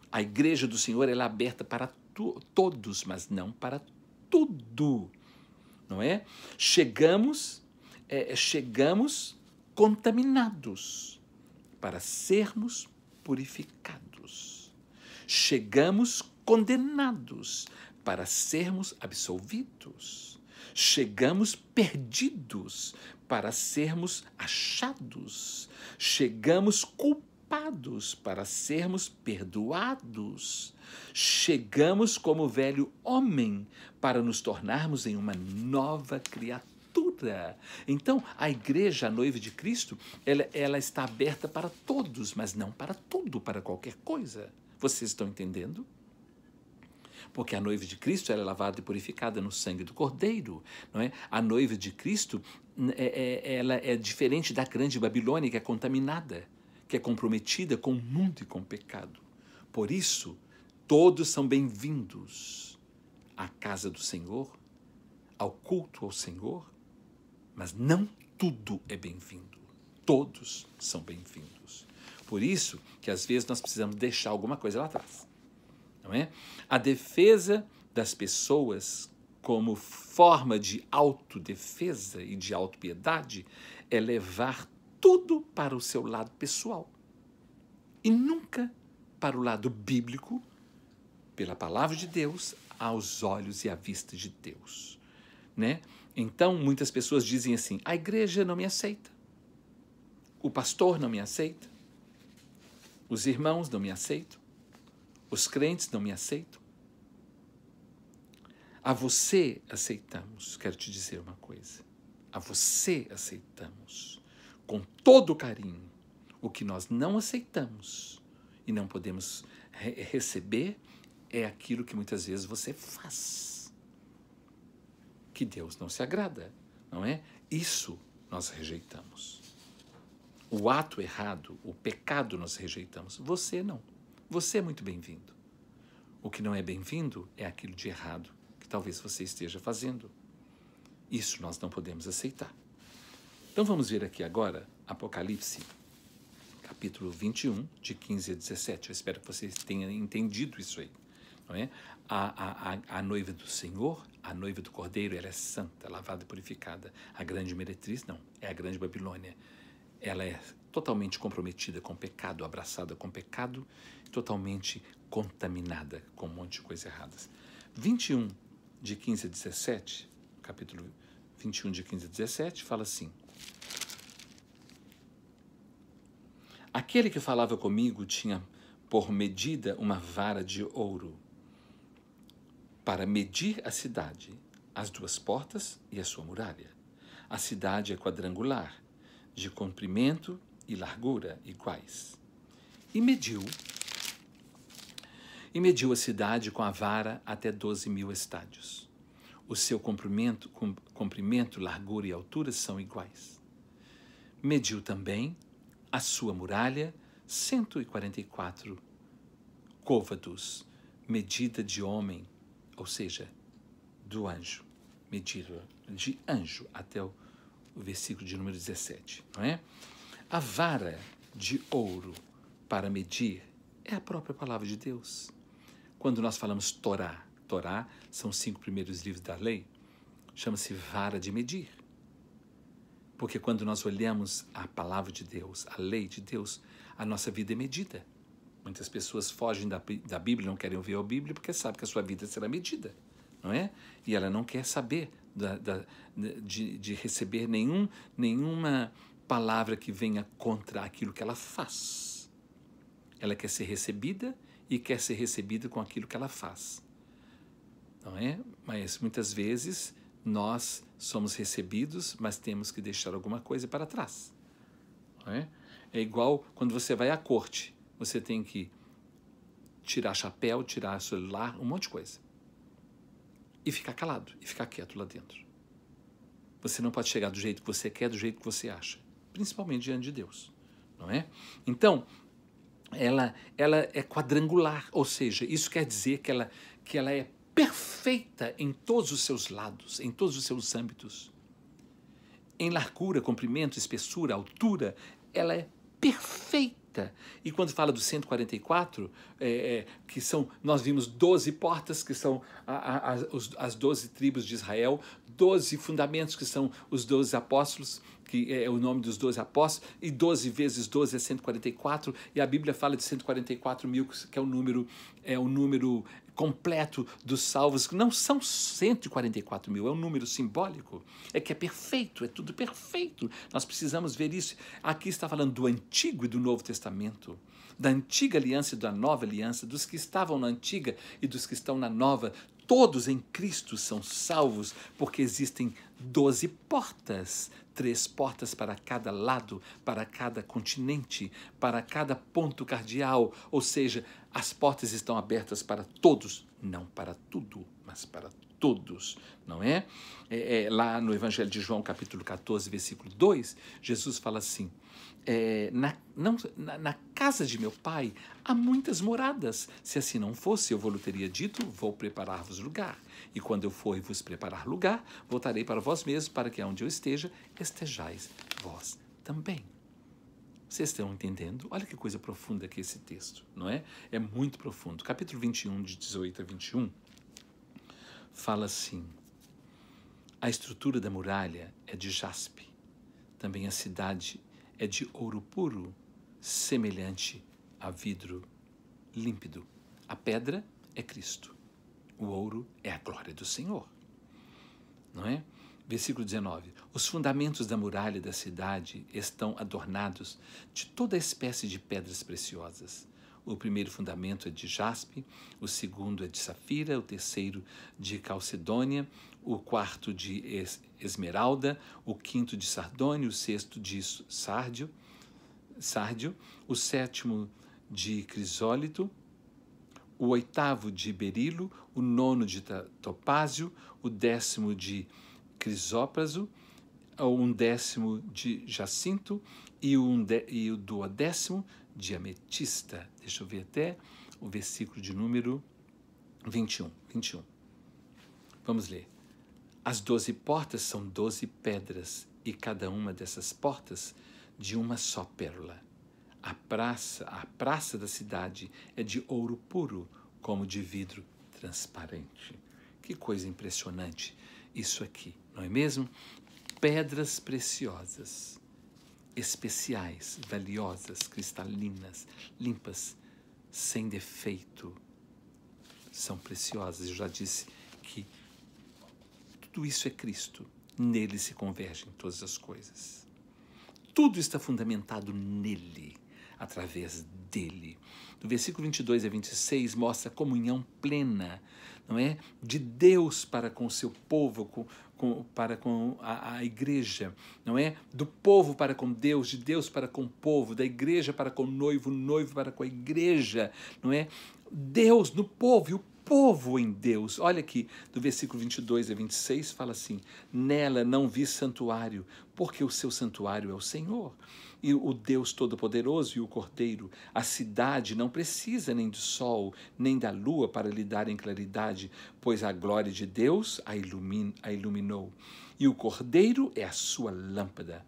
A igreja do Senhor ela é aberta para todos, mas não para tudo. Não é? Chegamos contaminados para sermos purificados. Chegamos condenados para sermos absolvidos. Chegamos perdidos para sermos achados. Chegamos culpados para sermos perdoados. Chegamos como velho homem para nos tornarmos em uma nova criatura. Então, a igreja, a noiva de Cristo, ela está aberta para todos, mas não para tudo, para qualquer coisa. Vocês estão entendendo? Porque a noiva de Cristo ela é lavada e purificada no sangue do Cordeiro, não é? A noiva de Cristo ela é diferente da grande Babilônia, que é contaminada, que é comprometida com o mundo e com o pecado. Por isso, todos são bem-vindos à casa do Senhor, ao culto ao Senhor, mas não tudo é bem-vindo. Todos são bem-vindos. Por isso que às vezes nós precisamos deixar alguma coisa lá atrás. Não é? A defesa das pessoas como forma de autodefesa e de autopiedade é levar tudo para o seu lado pessoal e nunca para o lado bíblico, pela palavra de Deus, aos olhos e à vista de Deus, né? Então, muitas pessoas dizem assim, a igreja não me aceita, o pastor não me aceita, os irmãos não me aceitam, os crentes não me aceitam. A você aceitamos, quero te dizer uma coisa, a você aceitamos com todo carinho. O que nós não aceitamos e não podemos receber é aquilo que muitas vezes você faz, que Deus não se agrada, não é? Isso nós rejeitamos. O ato errado, o pecado nós rejeitamos. Você não. Você é muito bem-vindo. O que não é bem-vindo é aquilo de errado que talvez você esteja fazendo. Isso nós não podemos aceitar. Então vamos ver aqui agora Apocalipse, capítulo 21, de 15 a 17. Eu espero que vocês tenham entendido isso aí. Não é? A noiva do Senhor, a noiva do Cordeiro, ela é santa, lavada e purificada. A grande meretriz, não, é a grande Babilônia. Ela é totalmente comprometida com o pecado, abraçada com o pecado, totalmente contaminada com um monte de coisas erradas. 21, de 15 a 17, capítulo 21, de 15 a 17, fala assim: aquele que falava comigo tinha por medida uma vara de ouro para medir a cidade, as duas portas e a sua muralha. A cidade é quadrangular, de comprimento e largura iguais. E mediu a cidade com a vara até 12.000 estádios. O seu comprimento, largura e altura são iguais. Mediu também a sua muralha, 144 côvados, medida de homem, ou seja, do anjo, medida de anjo, até o versículo de número 17, não é? A vara de ouro para medir é a própria palavra de Deus. Quando nós falamos Torá, Torá são os 5 primeiros livros da lei, chama-se vara de medir. Porque quando nós olhamos a palavra de Deus, a lei de Deus, a nossa vida é medida. Muitas pessoas fogem da Bíblia, não querem ouvir a Bíblia, porque sabem que a sua vida será medida, não é? E ela não quer saber de receber nenhuma palavra que venha contra aquilo que ela faz. Ela quer ser recebida e quer ser recebida com aquilo que ela faz, não é? Mas muitas vezes nós somos recebidos, mas temos que deixar alguma coisa para trás, não é? É igual quando você vai à corte, você tem que tirar chapéu, tirar celular, um monte de coisa. E ficar calado, e ficar quieto lá dentro. Você não pode chegar do jeito que você quer, do jeito que você acha. Principalmente diante de Deus, não é? Então, ela é quadrangular, ou seja, isso quer dizer que ela é perfeita em todos os seus lados, em todos os seus âmbitos. Em largura, comprimento, espessura, altura, ela é perfeita. E quando fala dos 144, que são, nós vimos 12 portas, que são as 12 tribos de Israel, 12 fundamentos, que são os 12 apóstolos, que é o nome dos 12 apóstolos, e 12 vezes 12 é 144, e a Bíblia fala de 144 mil, que é o número completo dos salvos, que não são 144 mil, é um número simbólico, é que é perfeito, é tudo perfeito. Nós precisamos ver isso. Aqui está falando do Antigo e do Novo Testamento, da antiga aliança e da nova aliança, dos que estavam na antiga e dos que estão na nova. todos em Cristo são salvos, porque existem 12 portas, 3 portas para cada lado, para cada continente, para cada ponto cardeal, ou seja, as portas estão abertas para todos, não para tudo, mas para todos, não é? Lá no Evangelho de João, capítulo 14, versículo 2, Jesus fala assim, na casa de meu pai há muitas moradas. Se assim não fosse, eu vou-lhe teria dito, vou preparar-vos lugar. E quando eu for e vos preparar lugar, voltarei para vós mesmos, para que onde eu esteja, estejais vós também. Vocês estão entendendo? Olha que coisa profunda que é esse texto, não é? É muito profundo. Capítulo 21, de 18 a 21, fala assim, a estrutura da muralha é de jaspe, também a cidade é de ouro puro, semelhante a vidro límpido. A pedra é Cristo. O ouro é a glória do Senhor. Não é? Versículo 19. Os fundamentos da muralha da cidade estão adornados de toda espécie de pedras preciosas. O primeiro fundamento é de jaspe, o segundo é de safira, o terceiro de calcedônia, o quarto de esmeralda, o quinto de sardônio, o sexto de sárdio, o sétimo de crisólito, o oitavo de berilo, o nono de topázio, o 10º de crisópraso, o 11º de jacinto e o 12º de ametista. Deixa eu ver até o versículo de número 21. Vamos ler. As 12 portas são 12 pedras, e cada uma dessas portas de uma só pérola. A praça da cidade é de ouro puro, como de vidro transparente. Que coisa impressionante isso aqui, não é mesmo? Pedras preciosas, especiais, valiosas, cristalinas, limpas, sem defeito, são preciosas. Eu já disse que tudo isso é Cristo. Nele se convergem todas as coisas. Tudo está fundamentado nele, através dele. Do versículo 22 a 26 mostra a comunhão plena, não é? De Deus para com o seu povo, para com a igreja, não é? Do povo para com Deus, de Deus para com o povo, da igreja para com o noivo para com a igreja, não é? Deus no povo e o povo em Deus. Olha aqui, do versículo 22 a 26, fala assim, nela não vi santuário, porque o seu santuário é o Senhor, e o Deus Todo-Poderoso e o Cordeiro. A cidade não precisa nem do sol, nem da lua para lhe darem claridade, pois a glória de Deus a iluminou, e o Cordeiro é a sua lâmpada.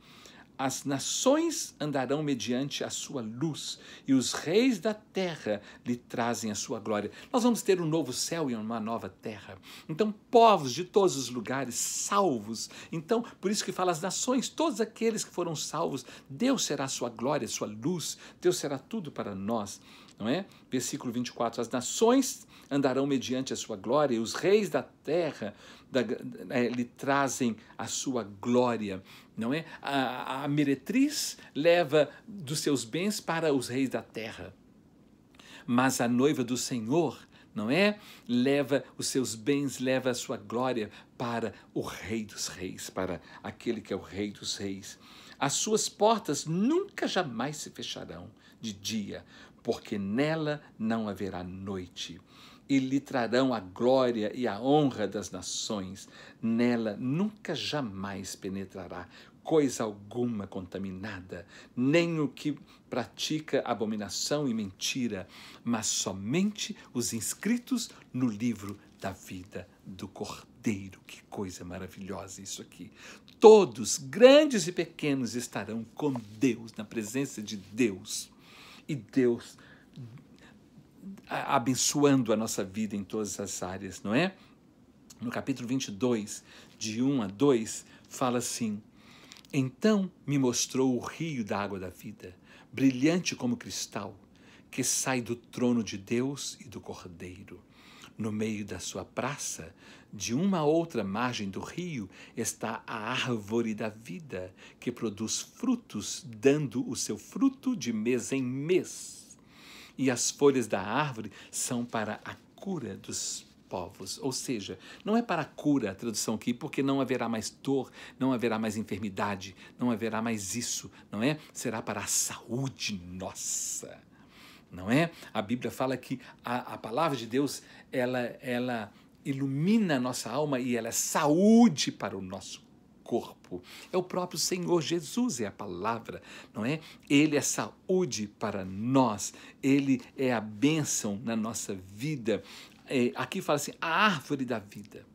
As nações andarão mediante a sua luz, e os reis da terra lhe trazem a sua glória. Nós vamos ter um novo céu e uma nova terra. Então, povos de todos os lugares, salvos. Então, por isso que fala as nações, todos aqueles que foram salvos, Deus será a sua glória, a sua luz, Deus será tudo para nós. Não é? Versículo 24, as nações andarão mediante a sua glória, e os reis da terra lhe trazem a sua glória, não é? A meretriz leva dos seus bens para os reis da terra, mas a noiva do Senhor, não é? Leva os seus bens, leva a sua glória para o Rei dos Reis, para aquele que é o Rei dos Reis. As suas portas nunca jamais se fecharão de dia, porque nela não haverá noite. E lhe trarão a glória e a honra das nações. Nela nunca jamais penetrará coisa alguma contaminada, nem o que pratica abominação e mentira, mas somente os inscritos no livro da vida do Cordeiro. Que coisa maravilhosa isso aqui. Todos, grandes e pequenos, estarão com Deus, na presença de Deus. E Deus abençoando a nossa vida em todas as áreas, não é? No capítulo 22, de 1 a 2, fala assim, então me mostrou o rio da água da vida, brilhante como cristal, que sai do trono de Deus e do Cordeiro. No meio da sua praça, de uma outra margem do rio, está a árvore da vida, que produz frutos, dando o seu fruto de mês em mês. E as folhas da árvore são para a cura dos povos. Ou seja, não é para a cura, a tradução aqui, porque não haverá mais dor, não haverá mais enfermidade, não haverá mais isso, não é? Será para a saúde nossa, não é? A Bíblia fala que a palavra de Deus, ela ilumina a nossa alma e ela é saúde para o nosso corpo. É o próprio Senhor Jesus, é a palavra, não é? Ele é saúde para nós, ele é a bênção na nossa vida. Aqui fala assim, a árvore da vida.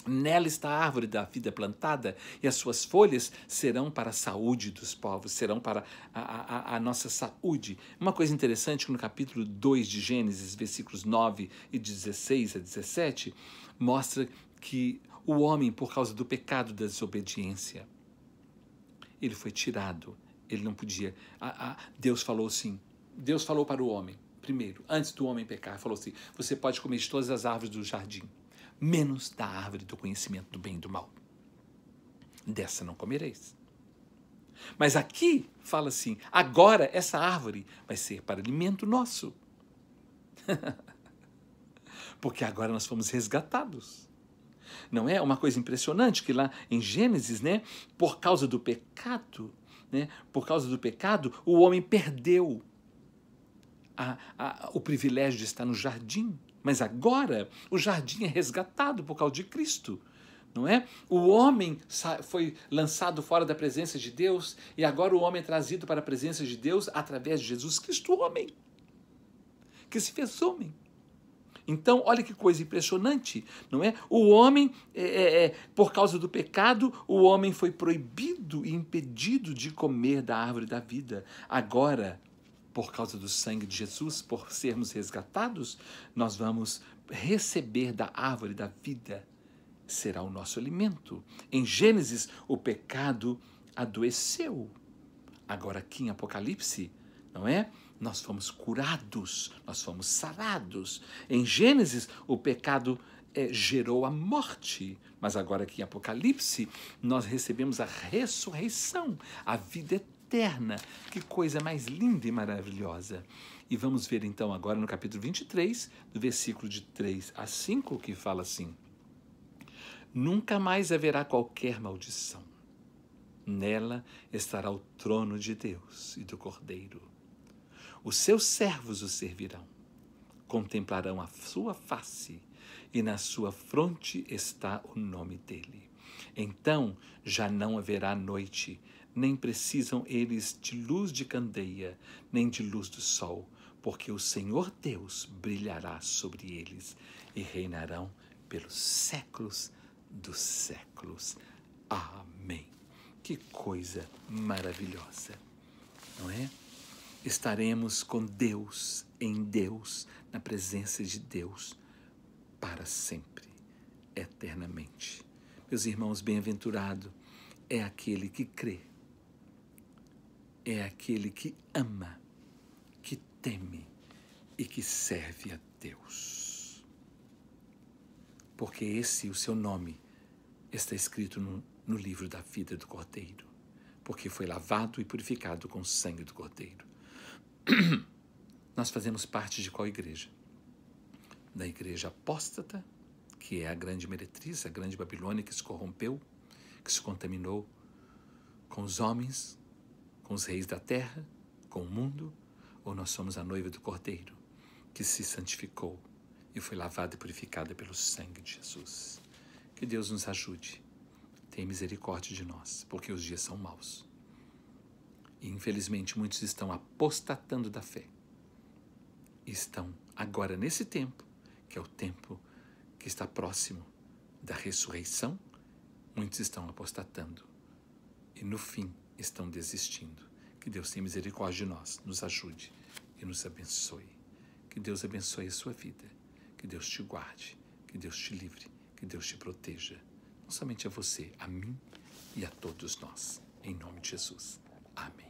Nela está a árvore da vida plantada e as suas folhas serão para a saúde dos povos, serão para a nossa saúde. Uma coisa interessante que no capítulo 2 de Gênesis, versículos 9 e 16 a 17, mostra que o homem, por causa do pecado da desobediência, ele foi tirado, ele não podia. Deus falou assim, Deus falou para o homem, primeiro, antes do homem pecar, falou assim, você pode comer de todas as árvores do jardim, menos da árvore do conhecimento do bem e do mal. Dessa não comereis. Mas aqui fala assim, agora essa árvore vai ser para alimento nosso. Porque agora nós fomos resgatados. Não é uma coisa impressionante que lá em Gênesis, né, por causa do pecado, o homem perdeu o privilégio de estar no jardim. Mas agora o jardim é resgatado por causa de Cristo, não é? O homem foi lançado fora da presença de Deus e agora o homem é trazido para a presença de Deus através de Jesus Cristo, o homem, que se fez homem. Então, olha que coisa impressionante, não é? O homem, por causa do pecado, o homem foi proibido e impedido de comer da árvore da vida. Agora, por causa do sangue de Jesus, por sermos resgatados, nós vamos receber da árvore da vida. Será o nosso alimento. Em Gênesis, o pecado adoeceu. Agora aqui em Apocalipse, não é? Nós fomos curados, nós fomos sarados. Em Gênesis, o pecado gerou a morte. Mas agora aqui em Apocalipse, nós recebemos a ressurreição, a vida eterna. Que coisa mais linda e maravilhosa. E vamos ver então agora no capítulo 23, do versículo de 3 a 5, que fala assim: nunca mais haverá qualquer maldição. Nela estará o trono de Deus e do Cordeiro. Os seus servos o servirão, contemplarão a sua face, e na sua fronte está o nome dele. Então já não haverá noite, nem precisam eles de luz de candeia, nem de luz do sol, porque o Senhor Deus brilhará sobre eles e reinarão pelos séculos dos séculos. Amém. Que coisa maravilhosa, não é? Estaremos com Deus, em Deus, na presença de Deus, para sempre, eternamente. Meus irmãos, bem-aventurado é aquele que crê, é aquele que ama, que teme e que serve a Deus. Porque esse, o seu nome, está escrito no livro da vida do Cordeiro, porque foi lavado e purificado com o sangue do Cordeiro. Nós fazemos parte de qual igreja? Da igreja apóstata, que é a grande meretriz, a grande Babilônia que se corrompeu, que se contaminou com os homens, com os reis da terra, com o mundo, ou nós somos a noiva do Cordeiro, que se santificou e foi lavada e purificada pelo sangue de Jesus. Que Deus nos ajude. Tenha misericórdia de nós, porque os dias são maus. E, infelizmente, muitos estão apostatando da fé. Estão agora nesse tempo, que é o tempo que está próximo da ressurreição, muitos estão apostatando. E, no fim, estão desistindo. Que Deus tenha misericórdia de nós, nos ajude e nos abençoe. Que Deus abençoe a sua vida. Que Deus te guarde. Que Deus te livre. Que Deus te proteja. Não somente a você, a mim e a todos nós. Em nome de Jesus. Amém.